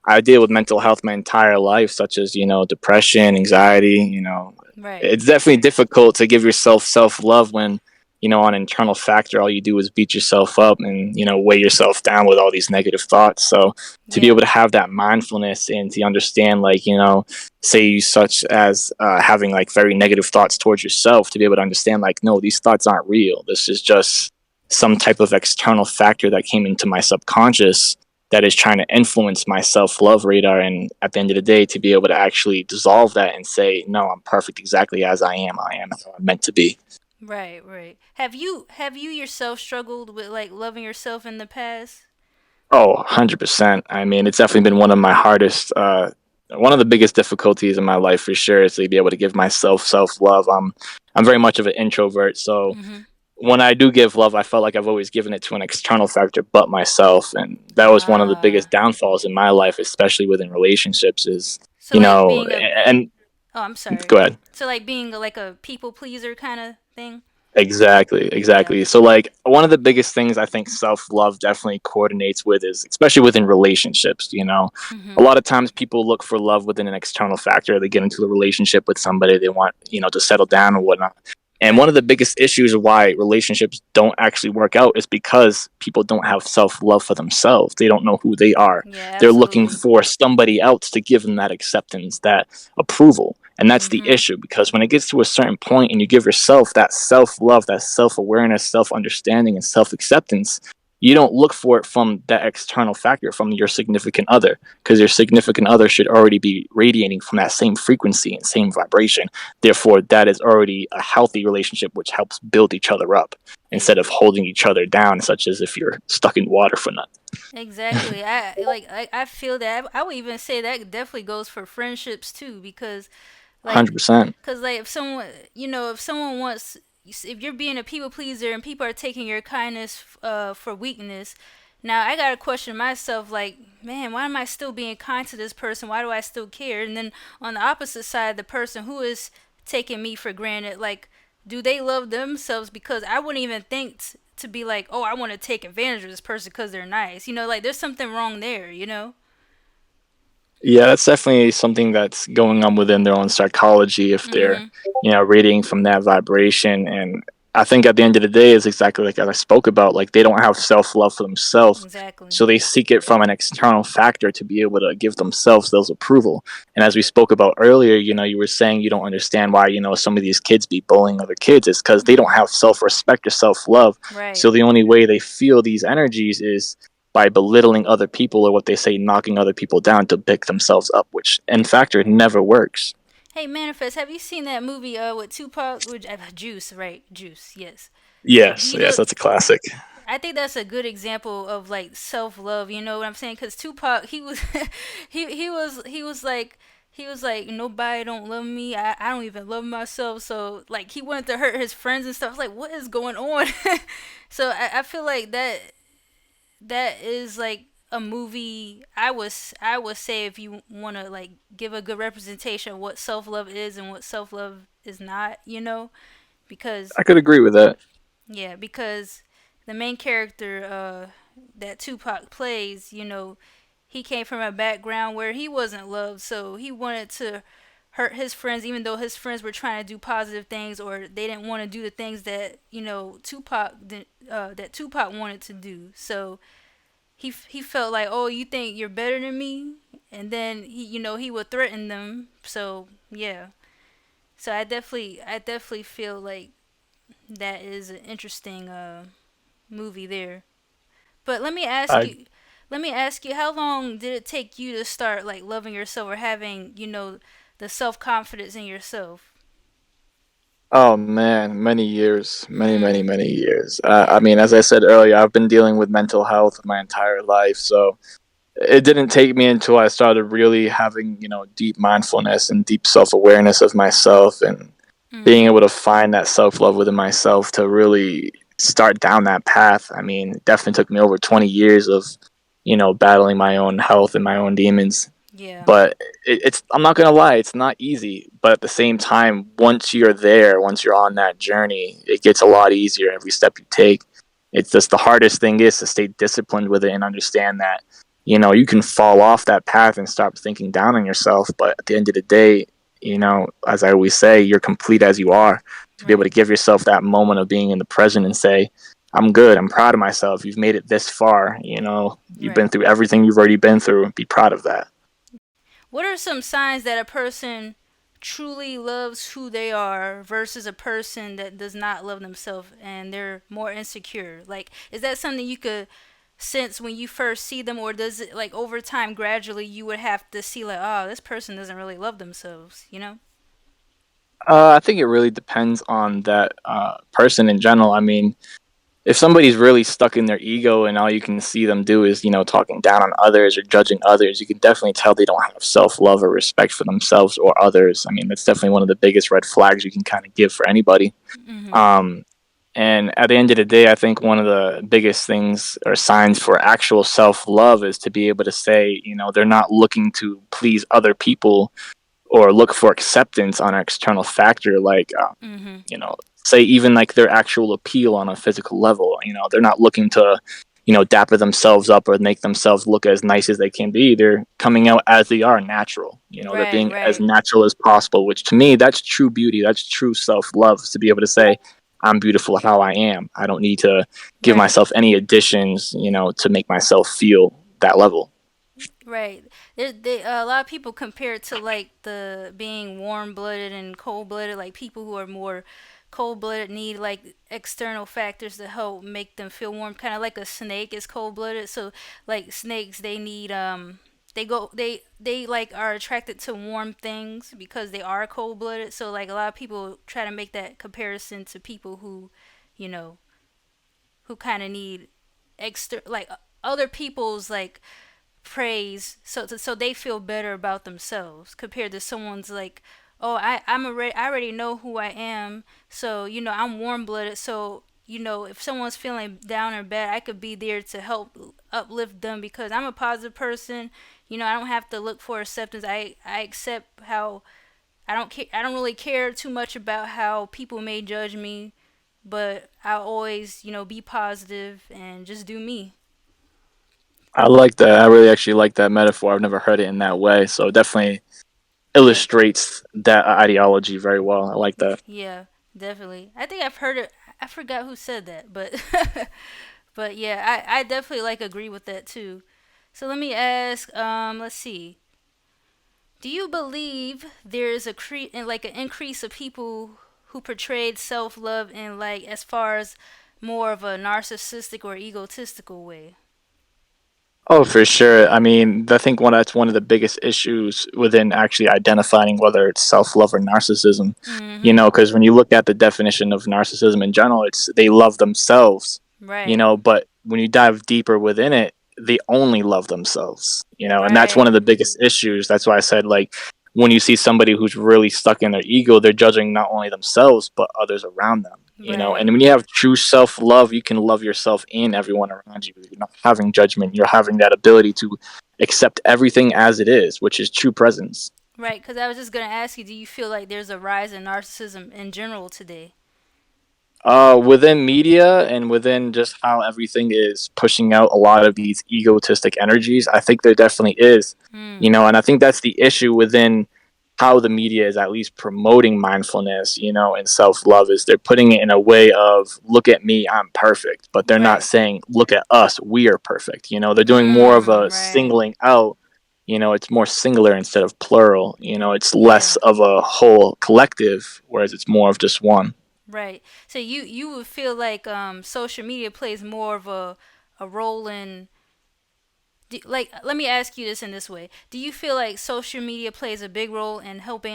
I deal with mental health my entire life, such as depression, anxiety. Right. It's definitely difficult to give yourself self love when on an internal factor all you do is beat yourself up and weigh yourself down with all these negative thoughts. So to be able Yeah. to have that mindfulness and to understand, like, say such as having like very negative thoughts towards yourself, to be able to understand, like, no, these thoughts aren't real, this is just some type of external factor that came into my subconscious that is trying to influence my self-love radar. And at the end of the day, to be able to actually dissolve that and say, no, I'm perfect exactly as I am how I'm meant to be. Right, right. Have you yourself struggled with like loving yourself in the past? Oh, 100%. I mean, it's definitely been one of my hardest, one of the biggest difficulties in my life for sure, is to be able to give myself self-love. I'm very much of an introvert, so Mm-hmm. when I do give love, I felt like I've always given it to an external factor but myself, and that was one of the biggest Ah. downfalls in my life, especially within relationships. Is So like being a and oh, I'm sorry. go ahead. So like being like a people pleaser kind of thing? Exactly, Yeah. exactly. So, like, one of the biggest things I think self love definitely coordinates with is, especially within relationships. A Mhm. lot of times people look for love within an external factor. They get into a relationship with somebody, they want to settle down and whatnot. And one Right. of the biggest issues of why relationships don't actually work out is because people don't have self love for themselves. They don't know who they are. Yeah, They're looking absolutely. for somebody else to give them that acceptance, that approval. And that's the Mhm. issue, because when it gets to a certain point and you give yourself that self love, that self awareness, self understanding, and self acceptance, you don't look for it from that external factor, from your significant other, because your significant other should already be radiating from that same frequency and same vibration. Therefore, that is already a healthy relationship which helps build each other up instead of Ex- holding each other down, such as if you're stuck in water for nothing. exactly. I feel that I would even say that definitely goes for friendships too because like 100%. cuz like if someone wants if you're being a people pleaser and people are taking your kindness for weakness. Now I got to question myself like, man, why am I still being kind to this person? Why do I still care? And then on the opposite side, the person who is taking me for granted, like, do they love themselves? Because I wouldn't even think to be like, oh, I want to take advantage of this person because they're nice. Like, there's something wrong there. Yeah, that's definitely something that's going on within their own psychology if they're, Mm-hmm. radiating from that vibration. And I think at the end of the day is exactly like I spoke about, like, they don't have self love for themselves. Exactly. So they seek it from an external factor to be able to give themselves those approval. And as we spoke about earlier, you were saying you don't understand why, some of these kids be bullying other kids. It's because they don't Mm-hmm. have self respect or self love. Right. So the only way they feel these energies is by belittling other people, or what they say, knocking other people down to pick themselves up, which in fact it never works. Hey, Manifest, have you seen that movie with Tupac? With, Juice, right? Juice, yes. So, Yes, yes, that's a classic. I think that's a good example of like self love. You know what I'm saying? Because Tupac, he was, he was like nobody don't love me. I don't even love myself. So like he wanted to hurt his friends and stuff. I was like, what is going on? So I feel like that is like a movie. I would say if you want to like give a good representation of what self love is and what self love is not. Because I could agree with that. yeah, because the main character that Tupac plays, he came from a background where he wasn't loved, so he wanted to hurt his friends, even though his friends were trying to do positive things or they didn't want to do the things that Tupac wanted to do. So he felt like, oh, you think you're better than me, and then he would threaten them. So yeah, so I definitely feel like that is an interesting movie there. But I let me ask you, how long did it take you to start like loving yourself or having, the self confidence in yourself? Oh man, many years, Mm, many years. I yeah. mean, as I said earlier, I've been dealing with mental health my entire life, so it didn't take me until I started really having, deep mindfulness and deep self awareness of myself, and being Mhm. able to find that self love within myself to really start down that path. I mean, it definitely took me over 20 years of, battling my own health and my own demons. Yeah. But it's, I'm not gonna lie, it's not easy. But at the same time, once you're there, once you're on that journey, it gets a lot easier every step you take. It's just the hardest thing is to stay disciplined with it and understand that, you can fall off that path and start thinking down on yourself. But at the end of the day, as I always say, you're complete as you are. To be able to Right. give yourself that moment of being in the present and say, I'm good. I'm proud of myself. You've made it this far. You've been Right. through everything you've already been through. Be proud of that. What are some signs that a person truly loves who they are versus a person that does not love themselves and they're more insecure? Like, is that something you could sense when you first see them, or does it, like, over time, gradually, you would have to see, like, oh, this person doesn't really love themselves, you know? I think it really depends on that person in general. I mean, if somebody's really stuck in their ego and all you can see them do is, talking down on others or judging others, you can definitely tell they don't have self love or respect for themselves or others. I mean, that's definitely one of the biggest red flags you can kind of give for anybody. Mm-hmm. Um, and at the end of the day, I think one of the biggest things or signs for actual self love is to be able to say, they're not looking to please other people or look for acceptance on an external factor like Mm-hmm. you know say even like their actual appeal on a physical level. They're not looking to dapper themselves up or make themselves look as nice as they can be. They're coming out as they are, natural. They're Right, being as right, natural as possible, which to me, that's true beauty. That's true self-love, to be able to say, I'm beautiful how I am. I don't need to give right. myself any additions, to make myself feel that level. Right. A lot of people compare it to like the being warm blooded and cold blooded. Like people who are more cold blooded need like external factors to help make them feel warm. Kind of like a snake is cold blooded. So like snakes, they need they like are attracted to warm things because they are cold blooded. So like a lot of people try to make that comparison to people who, you know, who kind of need extra like other people's like praise so they feel better about themselves compared to someone's like, oh, I already know who I am, so I'm warm-blooded, so if someone's feeling down or bad, I could be there to help uplift them because I'm a positive person. I don't have to look for acceptance. I accept how I don't really care too much about how people may judge me, but I always be positive and just do me. I like that. I really actually like that metaphor. I've never heard it in that way. So it definitely Yeah. illustrates that ideology very well. I like that. Yeah, definitely. I think I've heard it. I forgot who said that, but but yeah, I definitely like agree with that too. So let me ask. Let's see. Do you believe there is like an increase of people who portrayed self love in like as far as more of a narcissistic or egotistical way? Oh, for sure. I mean, I think that's one of the biggest issues within actually identifying whether it's self love or narcissism. Mm-hmm. Because when you look at the definition of narcissism in general, it's they love themselves. Right. But when you dive deeper within it, they only love themselves. And that's one Right. of the biggest issues. That's why I said, like, when you see somebody who's really stuck in their ego, they're judging not only themselves but others around them. And Right. when you have true self love, you can love yourself and everyone around you. You're not having judgment. You're having that ability to accept everything as it is, which is true presence. Right. Because I was just gonna ask you, do you feel like there's a rise in narcissism in general today? Within media and within just how everything is pushing out a lot of these egotistic energies, I think there definitely is. Hmm. And I think that's the issue within how the media is at least promoting mindfulness, and self love, is they're putting it in a way of, look at me, I'm perfect, but they're not Right. saying, look at us, we are perfect. They're doing more of Mm, a right. singling out. It's more singular instead of plural. It's less Yeah. of a whole collective, whereas it's more of just one. Right. So you would feel like social media plays more of a role in like, let me ask you this in this way. Do you feel like social media plays a big role in helping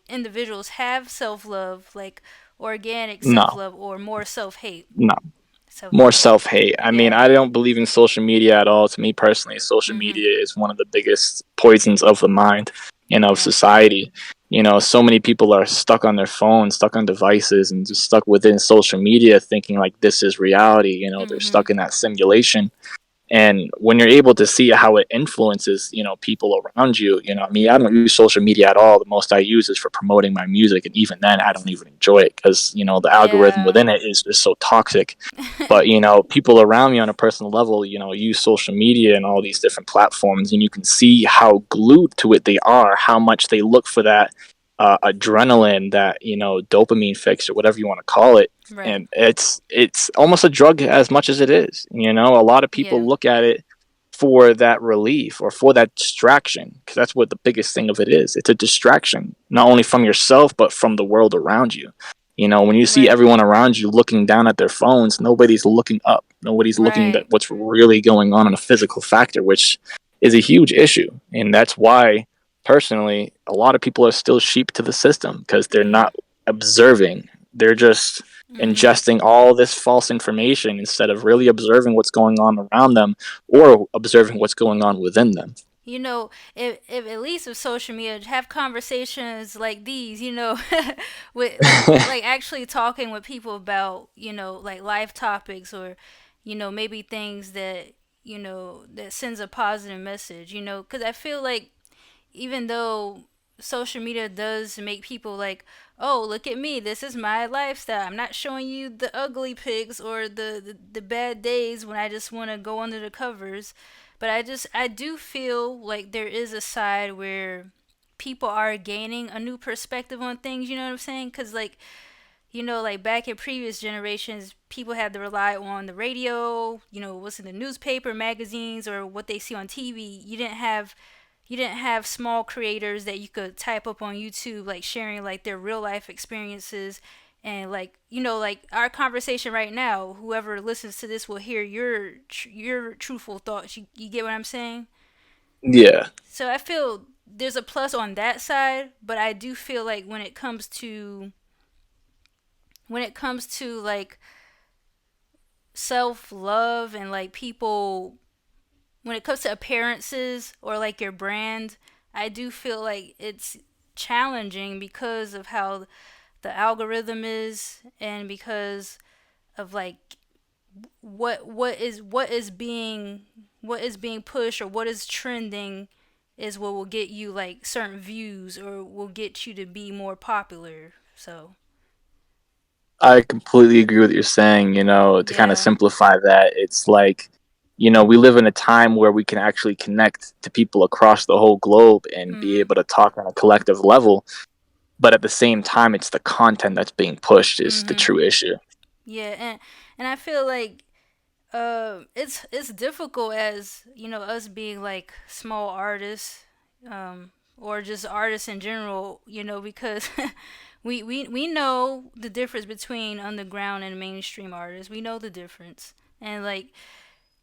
individuals have self-love, like organic No, self-love, or more self-hate? no. More Self-hate. Okay. self-hate. I mean, Yeah. I don't believe in social media at all. To me personally, social Mhm. media is one of the biggest poisons of the mind and of Yeah. society. So many people are stuck on their phones, stuck on devices, and just stuck within social media thinking like this is reality. They're Mhm. stuck in that simulation. And when you're able to see how it influences, people around you, I mean, I don't use social media at all. The most I use is for promoting my music. And even then, I don't even enjoy it because, the algorithm Yeah. within it is just so toxic. But, people around me on a personal level, use social media and all these different platforms, and you can see how glued to it they are, how much they look for that adrenaline, that, dopamine fix or whatever you want to call it. Right. And it's almost a drug as much as it is. A lot of Yeah. people look at it for that relief or for that distraction, because that's what the biggest thing of it is. It's a distraction, not only from yourself but from the world around you. When you see Right. everyone around you looking down at their phones, nobody's looking up, nobody's looking at Right. what's really going on in a physical factor, which is a huge issue. And that's why, personally, a lot of people are still sheep to the system, because they're Mhm. not observing. They're just Mhm. ingesting all this false information instead of really observing what's going on around them or observing what's going on within them. If at least with social media, have conversations like these, with like actually talking with people about, like life topics, or, maybe things that, that sends a positive message, because I feel like even though social media does make people like, oh, look at me, this is my lifestyle, I'm not showing you the ugly pics or the bad days when I just want to go under the covers. But I do feel like there is a side where people are gaining a new perspective on things, you know what I'm saying? Because like, like back in previous generations, people had to rely on the radio, what's in the newspaper, magazines, or what they see on TV. You didn't have small creators that you could type up on YouTube, like sharing like their real life experiences. And like, like our conversation right now, whoever listens to this will hear your truthful thoughts. You get what I'm saying? Yeah, So I feel there's a plus on that side, but I do feel like when it comes to like self love and like people, when it comes to appearances or like your brand, I do feel like it's challenging because of how the algorithm is, and because of like what is being pushed or what is trending is what will get you like certain views or will get you to be more popular. So I completely agree with what you're saying. To kind of yeah. simplify that, it's like, we live in a time where we can actually connect to people across the whole globe and be Mhm. able to talk on a collective level. But at the same time, it's the content that's being pushed is the Mhm. true issue. Yeah, and I feel like it's difficult as us being like small artists, or just artists in general, because we know the difference between underground and mainstream artists. We know the difference. And like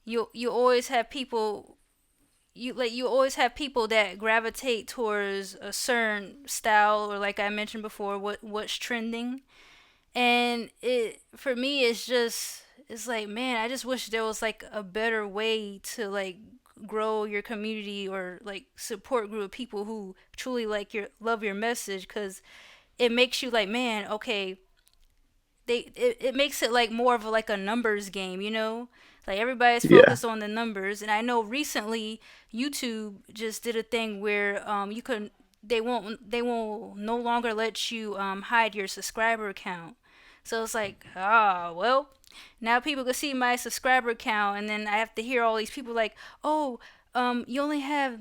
you always have people, that gravitate towards a certain style, or like I mentioned before, what's trending. And it, for me, it's like, man, I just wish there was like a better way to like grow your community or like support group of people who truly like your love your message, because it makes you like, man, okay, it makes it like more of a, like a numbers game, like everybody's Yeah. focused on the numbers. And I know recently YouTube just did a thing where you can they will no longer let you hide your subscriber count. So it's like, well, now people can see my subscriber count, and then I have to hear all these people like, oh, you only have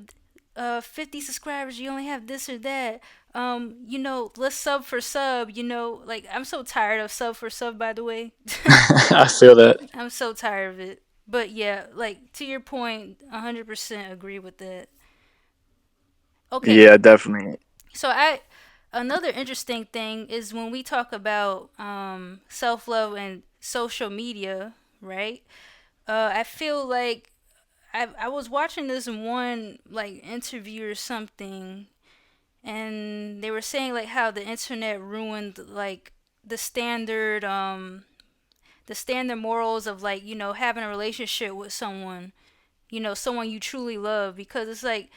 50 subscribers, you only have this or that. Let's sub for sub, like I'm so tired of sub for sub, by the way. I feel that. I'm so tired of it. But yeah, like to your point, 100% agree with that. Okay, Yeah, definitely. so another interesting thing is when we talk about self love and social media, right? I feel like I was watching this one like interview or something, and they were saying like how the internet ruined like the standard um the standard morals of like having a relationship with someone, someone you truly love. Because it's like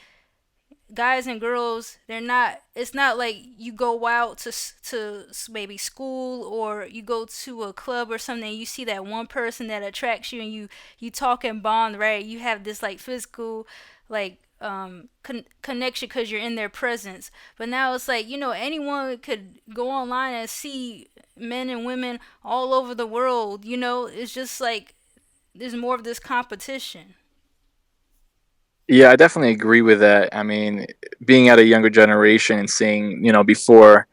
guys and girls, they're not. It's not like you go out to maybe school, or you go to a club or something. You see that one person that attracts you, and you talk and bond, right? You have this like physical, like connection because you're in their presence. But now it's like, anyone could go online and see men and women all over the world. It's just like there's more of this competition. Yeah, I definitely agree with that. I mean, being at a younger generation and seeing, before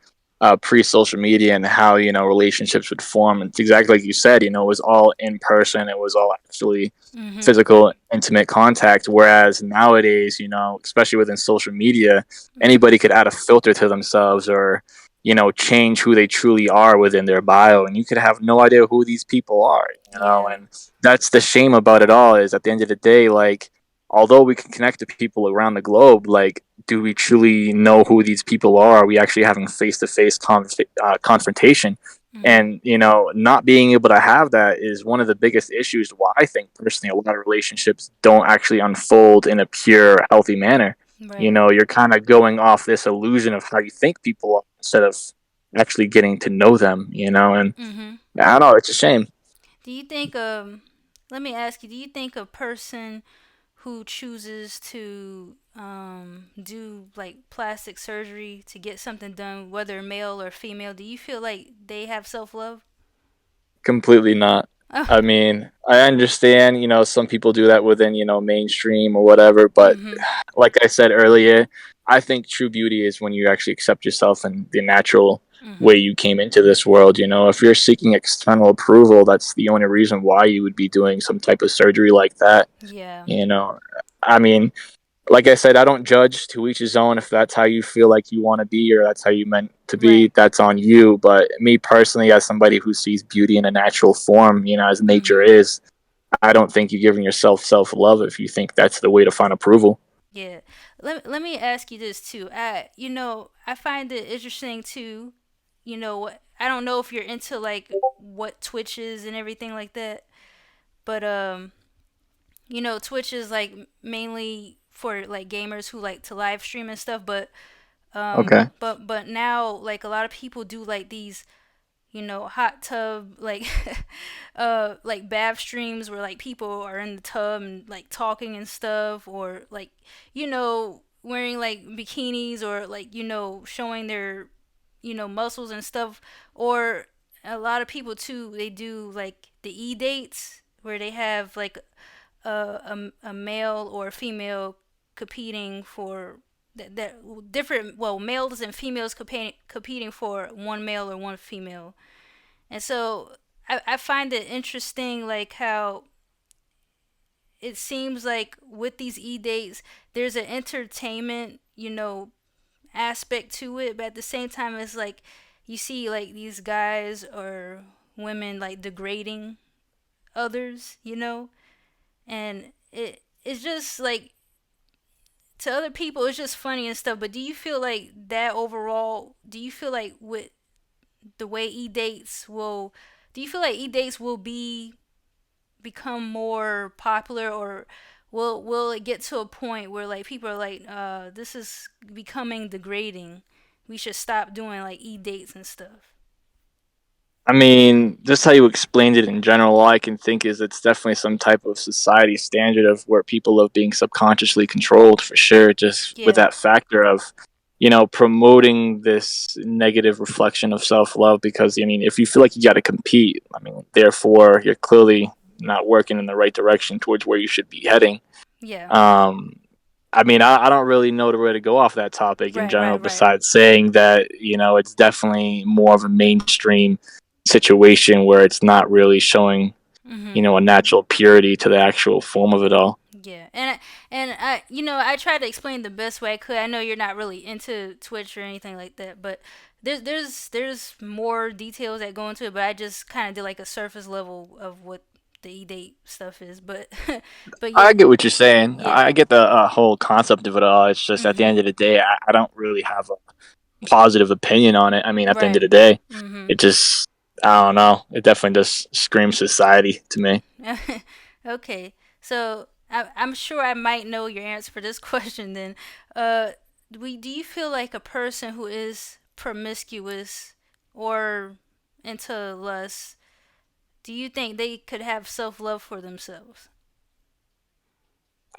pre-social media and how, relationships would form. It's exactly like you said, it was all in person. It was all actually Mhm. physical, intimate contact. Whereas nowadays, especially within social media, anybody could add a filter to themselves or, change who they truly are within their bio. And you could have no idea who these people are, Yeah. and that's the shame about it all is at the end of the day, like, although we can connect to people around the globe, like, do we truly know who these people are? Are we actually having face to face confrontation? Mhm. And, not being able to have that is one of the biggest issues why I think personally a lot of relationships don't actually unfold in a pure, healthy manner. Right. You're kind of going off this illusion of how you think people are instead of actually getting to know them, and Mhm. I don't know, it's a shame. Do you think let me ask you, do you think a person who chooses to do like plastic surgery to get something done, whether male or female, do you feel like they have self-love? Completely not. Oh. I mean, I understand, some people do that within, mainstream or whatever, but Mhm. like I said earlier, I think true beauty is when you actually accept yourself and the natural way Mhm. you came into this world. If you're seeking external approval, that's the only reason why you would be doing some type of surgery like that. Yeah. You know, I mean, like I said, I don't judge, to each his own. If that's how you feel like you want to be or that's how you meant to be, Right. that's on you. But me personally, as somebody who sees beauty in a natural form, as nature Mhm. is, I don't think you're giving yourself self love if you think that's the way to find approval. Yeah. Let me ask you this too. I find it interesting too. I don't know if you're into like what Twitch is and everything like that, but Twitch is like mainly for like gamers who like to live stream and stuff, but Okay. now like a lot of people do like these, hot tub like like bath streams where like people are in the tub and like talking and stuff, or like, wearing like bikinis, or like, showing their, muscles and stuff. Or a lot of people too, they do like the dates where they have like a male or a female competing for that different, well, males and females competing for one male or one female. And so I find it interesting, like how it seems like with these dates, there's an entertainment, aspect to it, but at the same time, it's like you see like these guys or women like degrading others, and it's just like, to other people it's just funny and stuff. But do you feel like that overall? Do you feel like with the way dates will? Do you feel like dates will become more popular, or will it get to a point where like people are like, this is becoming degrading. We should stop doing like dates and stuff. I mean, just how you explained it in general, all I can think is it's definitely some type of society standard of where people are being subconsciously controlled for sure, just with Yeah. that factor of, promoting this negative reflection of self love. Because, I mean, if you feel like you got to compete, I mean, therefore, you're clearly not working in the right direction towards where you should be heading. Yeah. Um, I mean, I don't really know the way to go off that topic in Right. general, Right. Right. besides saying that, it's definitely more of a mainstream situation where it's not really showing, Mhm. a natural purity to the actual form of it all. Yeah, and I tried to explain the best way I could. I know you're not really into Twitch or anything like that, but there's more details that go into it. But I just kind of did like a surface level of what the date stuff is. But but yeah, I get what you're saying. yeah. I get the whole concept of it all. It's just at the Mhm. end of the day, I don't really have a positive opinion on it. I mean, at the end of Right. the day, Mhm. it just, I don't know. It definitely just screams society to me. Okay, so I'm sure I might know your answer for this question then. Uh, do you feel like a person who is promiscuous or into lust, do you think they could have self love for themselves?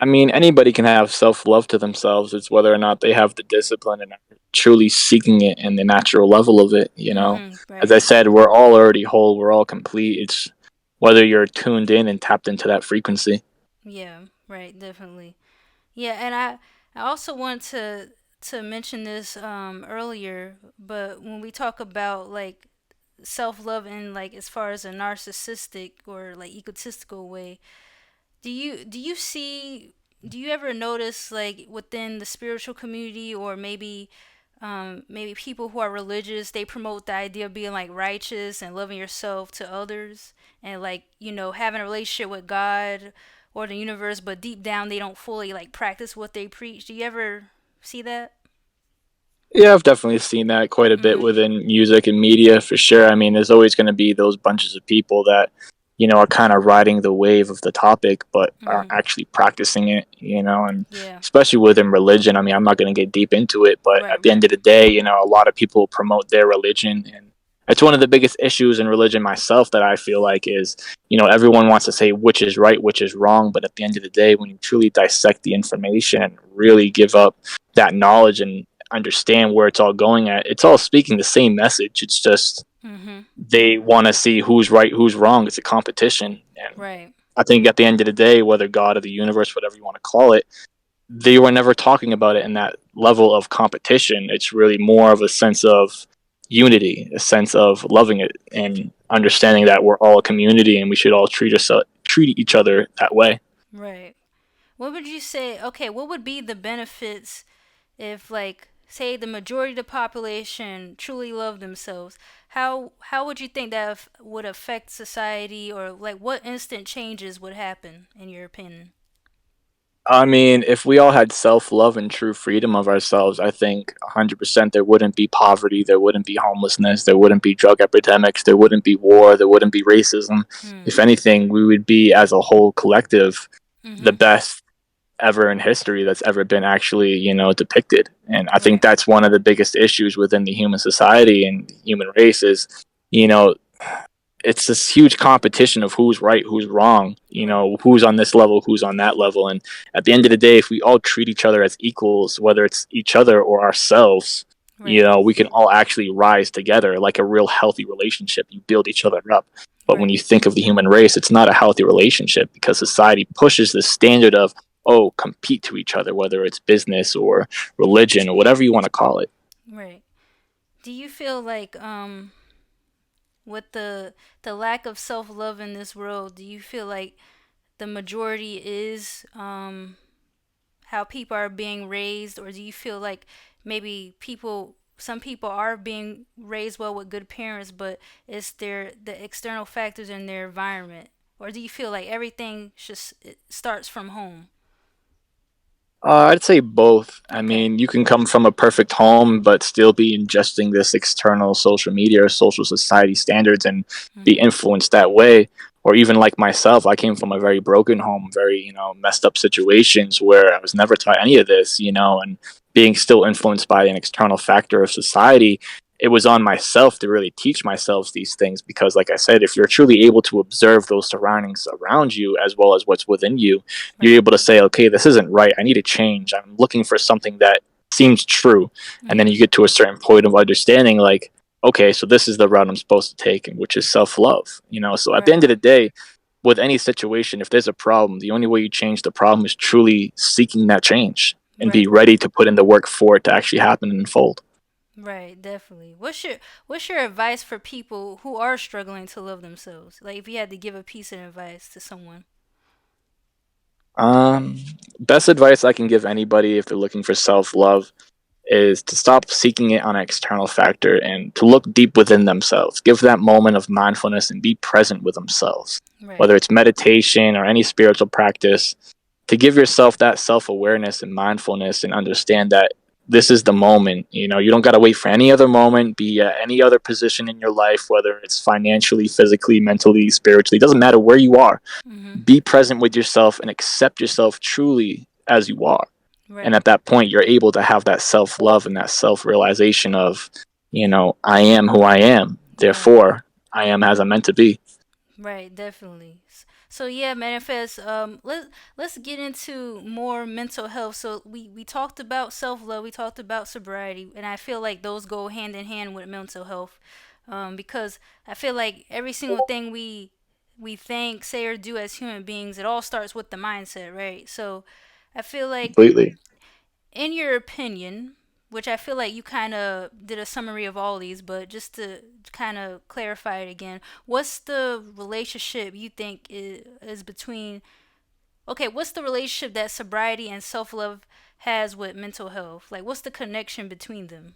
I mean, anybody can have self love to themselves. It's whether or not they have the discipline and are truly seeking it and the natural level of it. As I Right. said, we're all already whole. We're all complete. It's whether you're tuned in and tapped into that frequency. Yeah, right, definitely. Yeah, and I also want to mention this earlier, but when we talk about like self-love in like as far as a narcissistic or like egotistical way, do you ever notice like within the spiritual community or maybe people who are religious, they promote the idea of being like righteous and loving yourself to others and like, having a relationship with God or the universe, but deep down they don't fully like practice what they preach. Do you ever see that? Yeah, I've definitely seen that quite a bit Mhm. within music and media for sure. I mean, there's always going to be those bunches of people that, are kind of riding the wave of the topic, but aren't Mhm. actually practicing it, and Yeah. especially within religion. I mean, I'm not going to get deep into it, but Right, at the end right. of the day, a lot of people promote their religion. And it's one of the biggest issues in religion myself that I feel like is, everyone wants to say which is right, which is wrong. But at the end of the day, when you truly dissect the information and really give up that knowledge and understand where it's all going at. It's all speaking the same message. It's just Mhm. they want to see who's right, who's wrong. It's a competition. And Right. I think at the end of the day, whether God or the universe, whatever you want to call it, they were never talking about it in that level of competition. It's really more of a sense of unity, a sense of loving it and understanding that we're all a community and we should all treat each other that way. Right. What would you say? Okay, what would be the benefits if like say the majority of the population truly love themselves? How would you think that would affect society, or like what instant changes would happen in your opinion? I mean, if we all had self love and true freedom of ourselves, I think 100% there wouldn't be poverty, there wouldn't be homelessness, there wouldn't be drug epidemics, there wouldn't be war, there wouldn't be racism. Hmm. If anything, we would be, as a whole collective, the Mhm. best ever in history that's ever been actually, depicted. And I think Right. that's one of the biggest issues within the human society and human race is, you know, it's this huge competition of who's right, who's wrong, Right. who's on this level, who's on that level. And at the end of the day, if we all treat each other as equals, whether it's each other or ourselves, Right. we can all actually rise together like a real healthy relationship. You build each other up. But when Right. you think of the human race, it's not a healthy relationship because society pushes the standard of, oh, compete to each other, whether it's business or religion or whatever you want to call it. Right. Do you feel like with the lack of self-love in this world, do you feel like the majority is how people are being raised, or do you feel like maybe some people are being raised well with good parents, but it's the external factors in their environment, or do you feel like everything just it starts from home? I'd say both. I Okay. mean, you can come from a perfect home, but still be ingesting this external social media or social society standards and be Mhm. influenced that way. Or even like myself, I came from a very broken home, very, messed up situations where I was never taught any of this, and being still influenced by an external factor of society, it was on myself to really teach myself these things because, like I said, if you're truly able to observe those surroundings around you as well as what's within you, you're Right. able to say, okay, this isn't right. I need to change. I'm looking for something that seems true. And then you Mhm. get to a certain point of understanding, like, okay, so this is the route I'm supposed to take, and which is self love. So at the end Right. of the day, with any situation, if there's a problem, the only way you change the problem is truly seeking that change and be Right. ready to put in the work for it to actually happen and unfold. Right, definitely. What's your advice for people who are struggling to love themselves? Like if you had to give a piece of advice to someone. Um, Best advice I can give anybody if they're looking for self love is to stop seeking it on an external factor and to look deep within themselves. Give that moment of mindfulness and be present with themselves, Right. whether it's meditation or any spiritual practice, to give yourself that self awareness and mindfulness and understand that this is the moment. You don't got to wait for any other moment, be at any other position in your life, whether it's financially, physically, mentally, spiritually. It doesn't matter where you are. Mhm. Be present with yourself and accept yourself truly as you are. And Right. at that point, you're able to have that self love and that self realization of, I am who I am. Right. Therefore, I am as I'm meant to be. Right, definitely. So yeah, manifest. Let's get into more mental health. So we talked about self love, we talked about sobriety, and I feel like those go hand in hand with mental health, because I feel like every single thing we think, say, or do as human beings, it all starts with the mindset, right? So I feel like, Completely. in your opinion, which I feel like you kind of did a summary of all these, but just to kind of clarify it again, what's the relationship you think is between, okay, what's the relationship that sobriety and self love has with mental health? Like, what's the connection between them?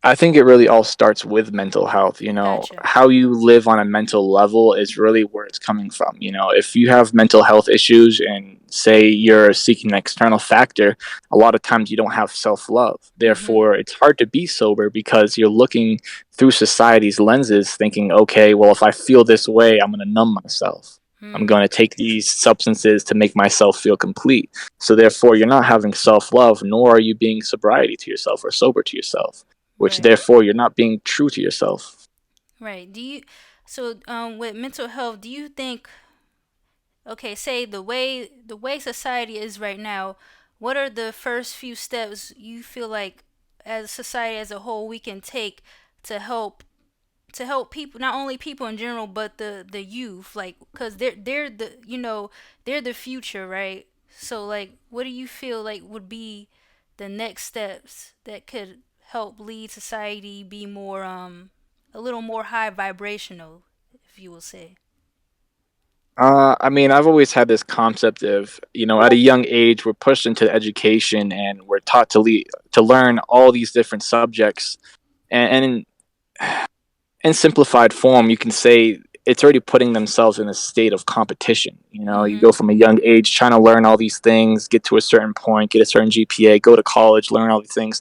I think it really all starts with mental health. Gotcha. How you live on a mental level is really where it's coming from. If you have mental health issues and say you're seeking an external factor, a lot of times you don't have self love. Mm-hmm. Therefore, it's hard to be sober because you're looking through society's lenses, thinking, okay, well, if I feel this way, I'm going to numb myself. I'm Hmm. going to take these substances to make myself feel complete. So, therefore, you're not having self love, nor are you being sobriety to yourself or sober to yourself, which Right. therefore you're not being true to yourself. Right. With mental health, do you think, okay, say the way society is right now, what are the first few steps you feel like as a society as a whole we can take to help people, not only people in general, but the youth, like, cuz they're the, they're the future, right? So like, what do you feel like would be the next steps that could help lead society be more a little more high vibrational, if you will say? I mean, I've always had this concept of, at a young age, we're pushed into education and we're taught to learn all these different subjects. And in simplified form, you can say it's already putting themselves in a state of competition. You Mhm. go from a young age trying to learn all these things, get to a certain point, get a certain GPA, go to college, learn all these things.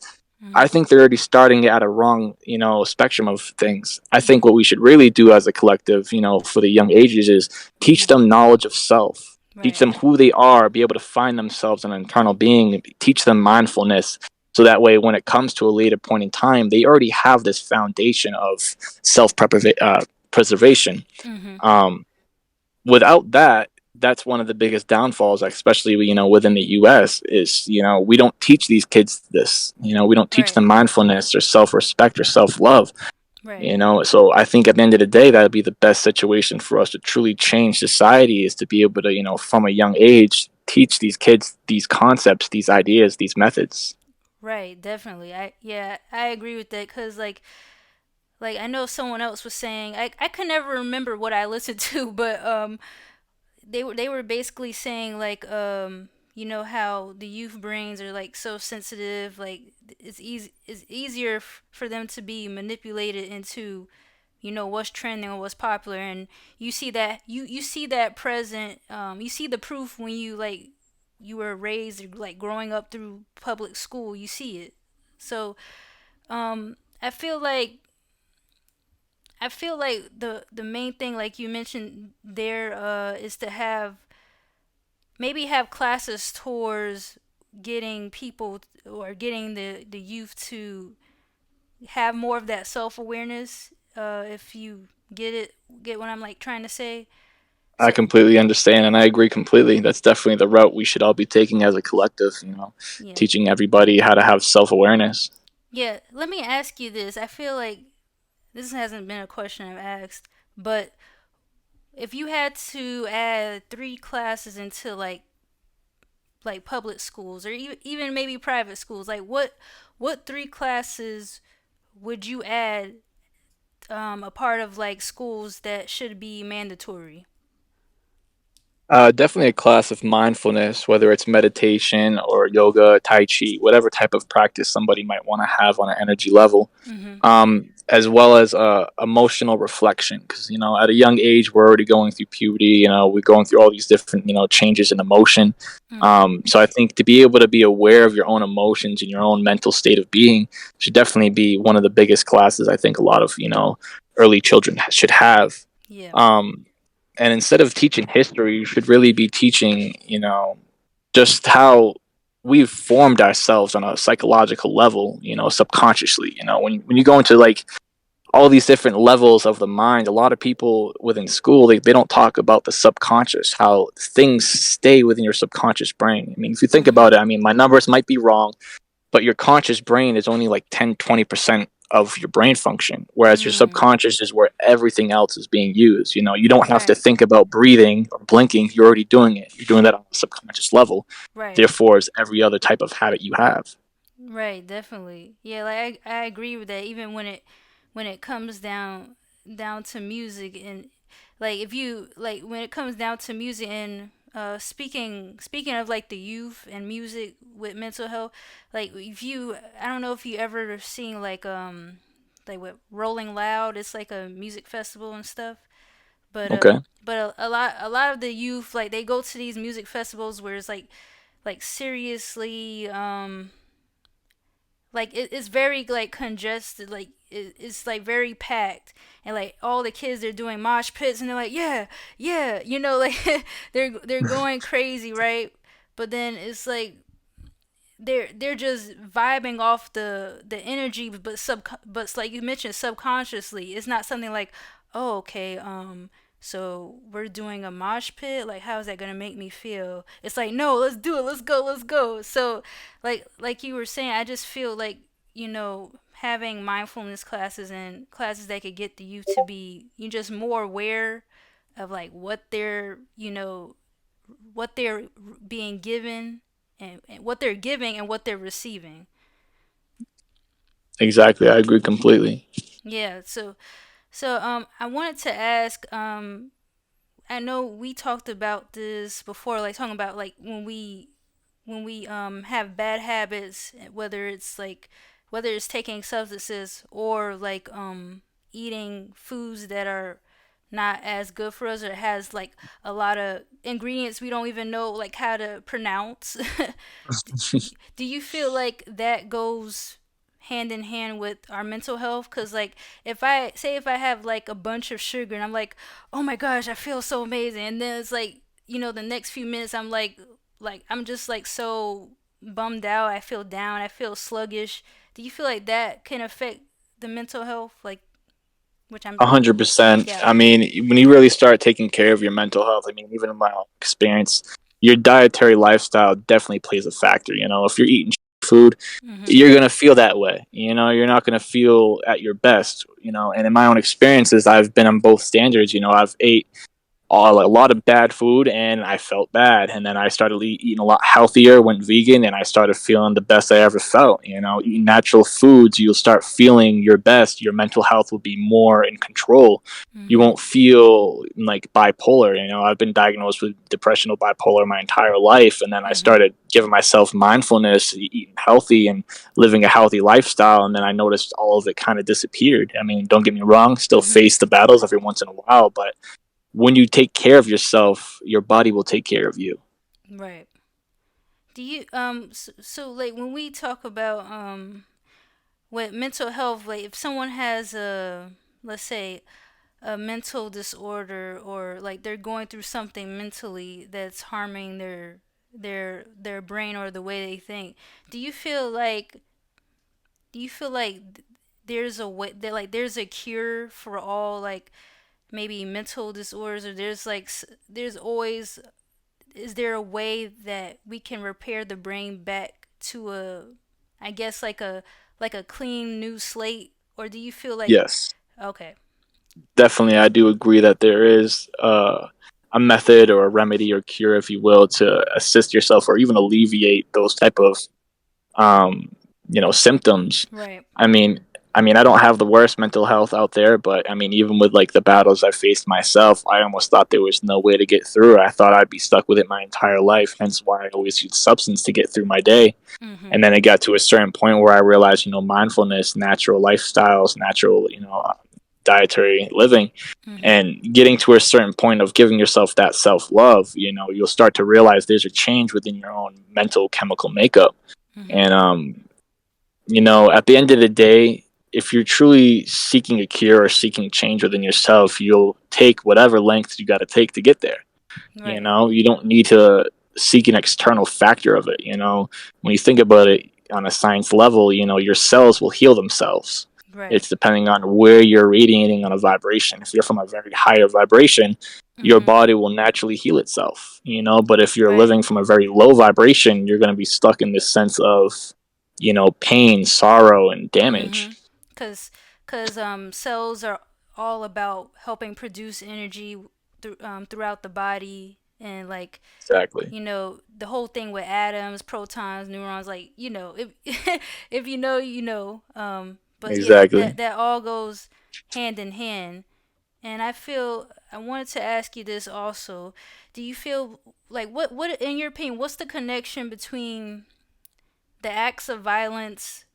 I Mhm. think they're already starting at a wrong, spectrum of things. I think Mhm. what we should really do as a collective, for the young ages is teach Mhm. them knowledge of self, teach Right. them who they are, be able to find themselves an internal being, teach them mindfulness. So that way, when it comes to a later point in time, they already have this foundation of self preservation. Mhm. Um, Without that, that's one of the biggest downfalls, especially within the U.S. is we don't teach these kids this. We don't teach Right. them mindfulness or self respect or self love. Right. So I think at the end of the day, that would be the best situation for us to truly change society is to be able to from a young age teach these kids these concepts, these ideas, these methods. Right. Definitely. I agree with that, cuz like I know someone else was saying, I could never remember what I listened to, but they were basically saying like, how the youth brains are like so sensitive, like it's easier for them to be manipulated into, what's trending or what's popular. And you see that present, you see the proof when you were raised, or like growing up through public school, you see it. So I feel like the main thing, like you mentioned there, is to maybe have classes towards getting people, or getting the youth to have more of that self-awareness, if you get what I'm like trying to say. I So completely understand and I agree completely. That's definitely the route we should all be taking as a collective, yeah. teaching everybody how to have self awareness. Yeah, let me ask you this. I feel like this hasn't been a question I've asked, but if you had to add three classes into like public schools, or even maybe private schools, like what three classes would you add, a part of like schools that should be mandatory? Definitely a class of mindfulness, whether it's meditation or yoga, tai chi, whatever type of practice somebody might want to have on an energy level, Mhm. as well as emotional reflection. Because at a young age, we're already going through puberty. We're going through all these different changes in emotion. Mhm. So I think to be able to be aware of your own emotions and your own mental state of being should definitely be one of the biggest classes I think a lot of early children should have. Yeah. Um, and instead of teaching history, you should really be teaching, just how we've formed ourselves on a psychological level, you know, subconsciously. You know, when you go into like all these different levels of the mind, a lot of people within school, they don't talk about the subconscious, how things stay within your subconscious brain. I mean, if you think Mm-hmm. about it, I mean, my numbers might be wrong, but your conscious brain is only like 10-20% of your brain function, whereas your Mm. subconscious is where everything else is being used. You know, you don't have to Right. think about breathing or blinking, you're already doing it. You're doing that on a subconscious level. Right. Therefore, is every other type of habit you have. Right, definitely. Yeah, like I agree with that. Even when it comes down to music, and like if you like when it comes down to music, and speaking of like the youth and music with mental health, like if you I don't know if you ever seen like what Rolling Loud, it's like a music festival and stuff. But Okay. a lot of the youth, like they go to these music festivals where it's like seriously like it's very like congested, like it's like very packed, and like all the kids, they're doing mosh pits, and they're like, yeah, yeah, like they're going crazy, right? But then it's like they're just vibing off the energy, but like you mentioned, subconsciously it's not something like, oh, okay, so we're doing a mosh pit, like how is that gonna make me feel? It's like, no, let's do it, let's go. So like you were saying, I just feel like, having mindfulness classes and classes that could get the youth to be, just more aware of like what they're being given, and what they're giving and what they're receiving. Exactly. I agree completely. Yeah. So I wanted to ask. I know we talked about this before, like talking about like when we have bad habits, whether it's taking substances or like eating foods that are not as good for us, or has like a lot of ingredients we don't even know like how to pronounce. Do you feel like that goes hand in hand with our mental health? Because like if I have like a bunch of sugar and I'm like, oh my gosh, I feel so amazing, and then it's like, the next few minutes I'm like I'm just like so bummed out, I feel down, I feel sluggish. Do you feel like that can affect the mental health, like, which I'm 100%. yeah. I mean, when you really start taking care of your mental health, I mean, even in my own experience, your dietary lifestyle definitely plays a factor. You know, if you're eating food, Mhm. you're gonna feel that way. You know, you're not gonna feel at your best. You know, and in my own experiences, I've been on both standards. You know, I've ate a lot of bad food and I felt bad. And then I started eating a lot healthier, went vegan, and I started feeling the best I ever felt. You know, eating natural foods, you'll start feeling your best. Your mental health will be more in control. You Mhm. won't feel like bipolar. You know, I've been diagnosed with depression or bipolar my entire life. And then I Mhm. started giving myself mindfulness, eating healthy and living a healthy lifestyle. And then I noticed all of it kind of disappeared. I mean, don't get me wrong, still Mhm. face the battles every once in a while, but when you take care of yourself, your body will take care of you. Right. Do you so like when we talk about with mental health, like if someone has a, let's say, a mental disorder, or like they're going through something mentally that's harming their brain or the way they think, do you feel like there's a way that like there's a cure for all, like maybe mental disorders, or there's always, is there a way that we can repair the brain back to a, I guess, like a clean new slate? Or do you feel like, Yes, okay. definitely. I do agree that there is a method or a remedy or cure, if you will, to assist yourself or even alleviate those type of um, symptoms. Right. I mean, I don't have the worst mental health out there, but I mean, even with like the battles I faced myself, I almost thought there was no way to get through. I thought I'd be stuck with it my entire life. Hence, why I always use substance to get through my day. And Mhm. then it got to a certain point where I realized, mindfulness, natural lifestyles, natural, dietary living, Mhm. and getting to a certain point of giving yourself that self love, you'll start to realize there's a change within your own mental chemical makeup. Mhm. And at the end of the day, if you're truly seeking a cure or seeking change within yourself, you'll take whatever lengths you got to take to get there. Right. You don't need to seek an external factor of it. When you think about it on a science level, your cells will heal themselves. Right. It's depending on where you're radiating on a vibration. If you're from a very higher vibration, your Mhm. body will naturally heal itself. But if you're Right. living from a very low vibration, you're going to be stuck in this sense of, pain, sorrow, and damage. Mhm. Cause, cells are all about helping produce energy throughout the body, and like, Exactly. the whole thing with atoms, protons, neurons, like, if if you know, you know. But yeah, Exactly. that all goes hand in hand. And I wanted to ask you this also. Do you feel like, what in your opinion, what's the connection between the acts of violence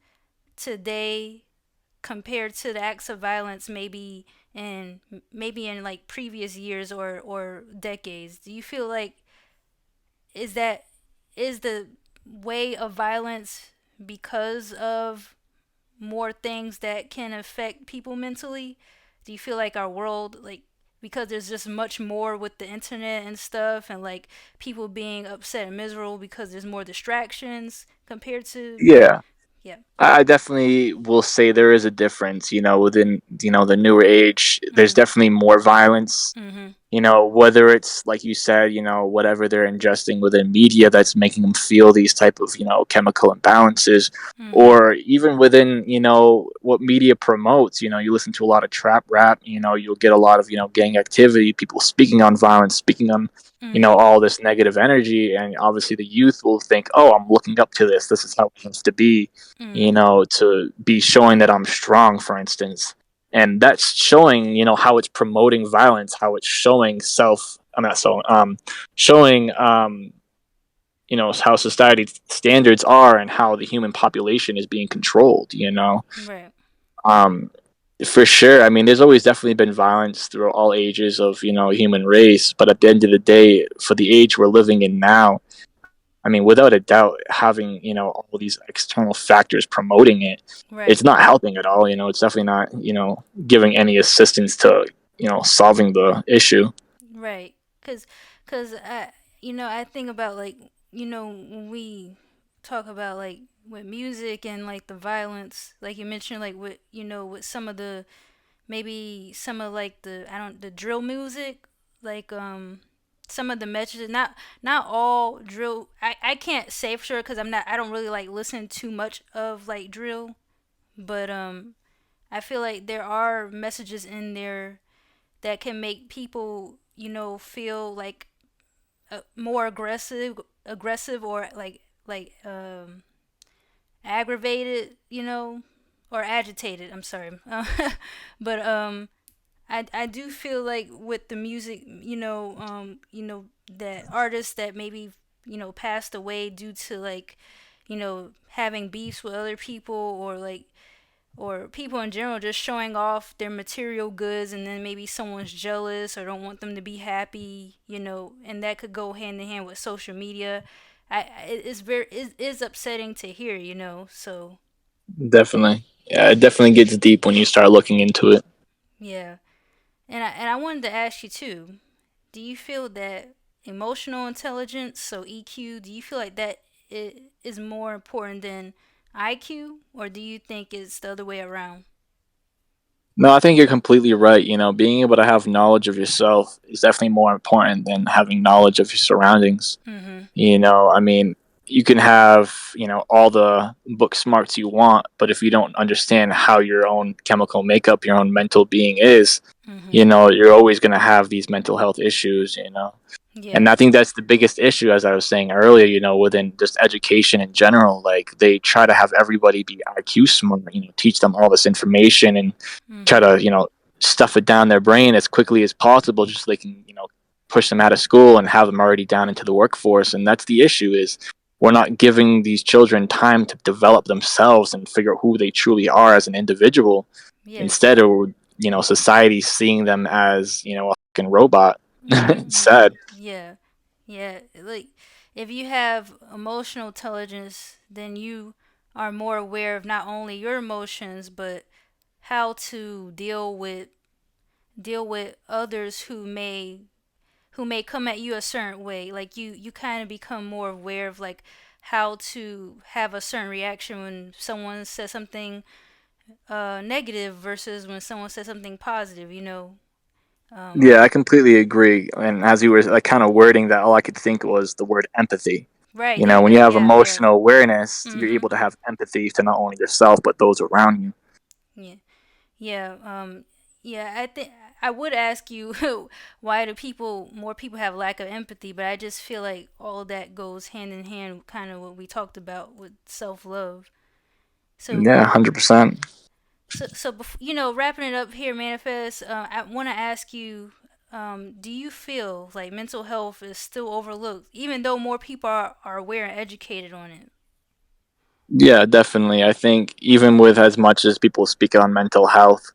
today compared to the acts of violence maybe in like previous years or decades? Do you feel like, is that is the way of violence because of more things that can affect people mentally? Do you feel like our world, like, because there's just much more with the internet and stuff, and like people being upset and miserable because there's more distractions compared to, Yeah. yeah. I definitely will say there is a difference, within, the newer age. There's Mm. definitely more violence, Mhm. whether it's like you said, whatever they're ingesting within media that's making them feel these type of, chemical imbalances, Mhm. or even within, what media promotes. You listen to a lot of trap rap, you'll get a lot of, gang activity, people speaking on violence, speaking on, Mhm. all this negative energy. And obviously the youth will think, oh, I'm looking up to this. This is how it needs to be, Mhm. to be showing that I'm strong, for instance. And that's showing, how it's promoting violence, how it's showing I'm not so, showing, how society standards are and how the human population is being controlled. Right. Um, for sure. I mean, there's always definitely been violence through all ages of, human race. But at the end of the day, for the age we're living in now, I mean, without a doubt, having, all these external factors promoting it, Right. it's not helping at all. It's definitely not, giving any assistance to, solving the issue. Right. Cause I think about, like, when we talk about, like, with music and like the violence, like you mentioned, like with with some of the, maybe some of like the drill music, like some of the messages, not all drill. I can't say for sure because I don't really like listen too much of like drill, but I feel like there are messages in there that can make people, feel like more aggressive, or like aggravated, or agitated. I'm sorry. But I do feel like with the music, that artists that maybe, passed away due to, like, having beefs with other people, or like, or people in general just showing off their material goods, and then maybe someone's jealous or don't want them to be happy, and that could go hand in hand with social media. It is upsetting to hear, so Definitely. Yeah, it definitely gets deep when you start looking into it. yeah. And I wanted to ask you too, do you feel that emotional intelligence, so EQ, do you feel like that is more important than IQ, or do you think it's the other way around? No, I think you're completely right. Being able to have knowledge of yourself is definitely more important than having knowledge of your surroundings. Mhm. I mean, you can have, all the book smarts you want, but if you don't understand how your own chemical makeup, your own mental being is, Mhm. you're always going to have these mental health issues. Yeah. And I think that's the biggest issue, as I was saying earlier, within just education in general. Like, they try to have everybody be IQ smart, teach them all this information and try Mhm. to, stuff it down their brain as quickly as possible just so they can, push them out of school and have them already down into the workforce. And that's the issue, is we're not giving these children time to develop themselves and figure out who they truly are as an individual. Yeah. Instead of, society seeing them as, a fucking robot. It's Mhm. sad. Yeah. Yeah. Like, if you have emotional intelligence, then you are more aware of not only your emotions, but how to deal with others who may who may come at you a certain way. Like you kind of become more aware of like how to have a certain reaction when someone says something negative versus when someone says something positive. Yeah, I completely agree. And as you were like kind of wording that, all I could think was the word empathy. Right. You Yeah. know, when Yeah. you have Yeah. Yeah. emotional awareness, you're Mhm. able to have empathy to not only yourself but those around you. Yeah. Yeah. Yeah. I think I would ask you why do more people have lack of empathy, but I just feel like all that goes hand in hand, kind of what we talked about with self love. So Yeah, 100%. wrapping it up here, Manifest, I want to ask you, do you feel like mental health is still overlooked, even though more people are aware and educated on it? Yeah, definitely. I think even with as much as people speak on mental health,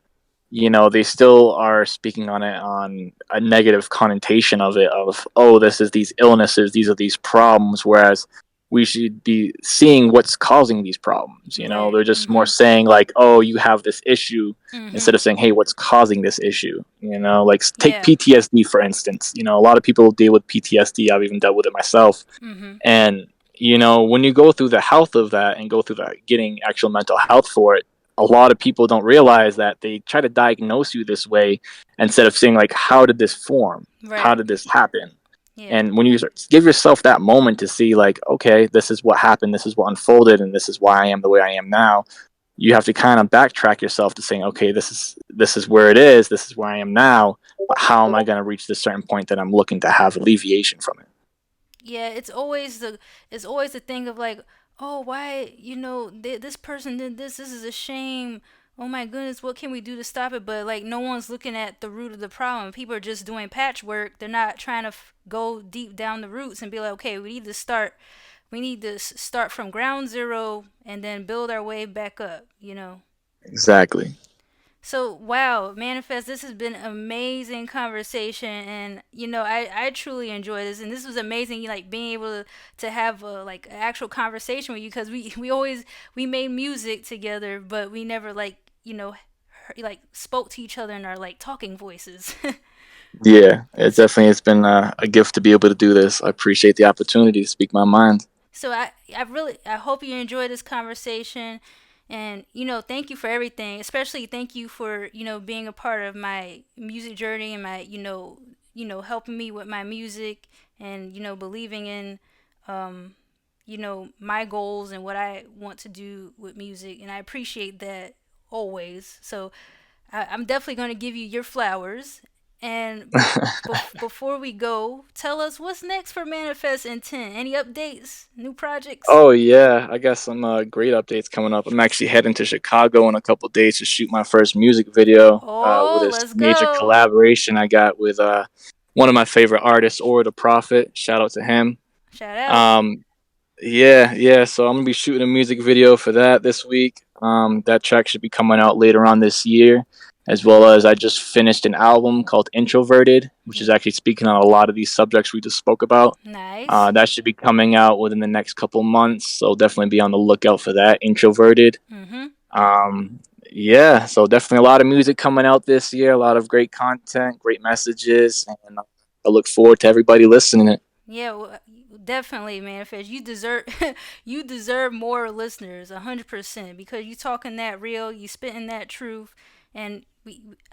you know, they still are speaking on it on a negative connotation of it of, oh, this is these illnesses, these are these problems, whereas we should be seeing what's causing these problems. You know, Right. they're just more Mhm. saying like, oh, you have this issue, instead Mhm. of saying, hey, what's causing this issue? You know, like take Yeah. PTSD for instance. You know, a lot of people deal with PTSD. I've even dealt with it myself. Mhm. And you know, when you go through the health of that and go through that getting actual mental health for it, a lot of people don't realize that they try to diagnose you this way instead of saying like, how did this form? How Right. did this happen? Yeah. And when you give yourself that moment to see like, okay, this is what happened, this is what unfolded, and this is why I am the way I am now, you have to kind of backtrack yourself to saying, okay, this is where it is, this is where I am now, but how am I going to reach this certain point that I'm looking to have alleviation from it? Yeah, it's always the thing of like, oh, why, this person did this. This is a shame. Oh my goodness, what can we do to stop it? But like, no one's looking at the root of the problem. People are just doing patchwork. They're not trying to go deep down the roots and be like, okay, we need to start. We need to start from ground zero and then build our way back up. Exactly. So wow, Manifest, this has been amazing conversation, and I truly enjoy this, and this was amazing, like being able to have like an actual conversation with you, because we made music together, but we never like like spoke to each other in our like talking voices. Yeah, it so definitely has been a gift to be able to do this. I appreciate the opportunity to speak my mind. So I hope you enjoyed this conversation, and thank you for everything. Especially thank you for being a part of my music journey and my helping me with my music, and believing in my goals and what I want to do with music, and I appreciate that always. So I'm definitely going to give you your flowers. And before we go, tell us what's next for Manifest Intent. Any updates? New projects? Oh yeah, I got some great updates coming up. I'm actually heading to Chicago in a couple days to shoot my first music video with Oh, this let's major go. collaboration I got with one of my favorite artists, Or the Prophet. Shout out to him. Shout out. Um, yeah, yeah. So I'm gonna be shooting a music video for that this week. That track should be coming out later on this year, as well as I just finished an album called Introverted, which is Yeah. actually speaking on a lot of these subjects we just spoke about. Nice. That should be coming out within the next couple months, so definitely be on the lookout for that. Introverted. Mhm. Um, yeah, so definitely a lot of music coming out this year, a lot of great content, great messages, and I look forward to everybody listening it. Yeah, well, definitely, Manifest. You deserve you deserve more listeners, 100%, because you talking that real, you spitting that truth, and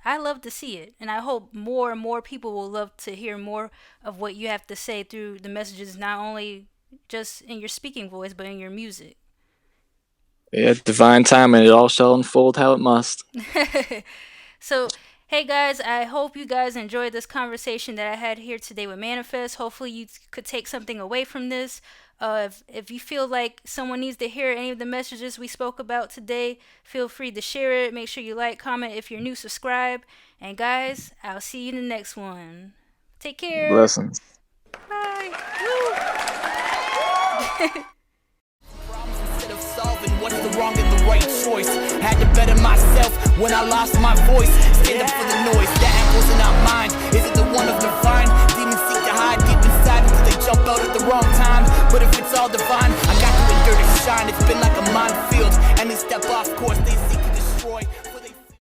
I love to see it, and I hope more and more people will love to hear more of what you have to say through the messages, not only just in your speaking voice, but in your music. Yeah, divine time, and it all shall unfold how it must. So, hey guys, I hope you guys enjoyed this conversation that I had here today with Manifest. Hopefully, you could take something away from this. If you feel like someone needs to hear any of the messages we spoke about today, feel free to share it. Make sure you like, comment. If you're new, subscribe. And guys, I'll see you in the next one. Take care. Blessings. Bye. Woo. Instead of solving what's the wrong and the right choice. Had to better myself when I lost my voice. Stand up for the noise, that echoes in our mind. Is it the one of divine? Demons seek to hide deep inside until they jump out at the wrong time. But if it's all divine, I got to endure to shine. It's been like a minefield, and they step off course.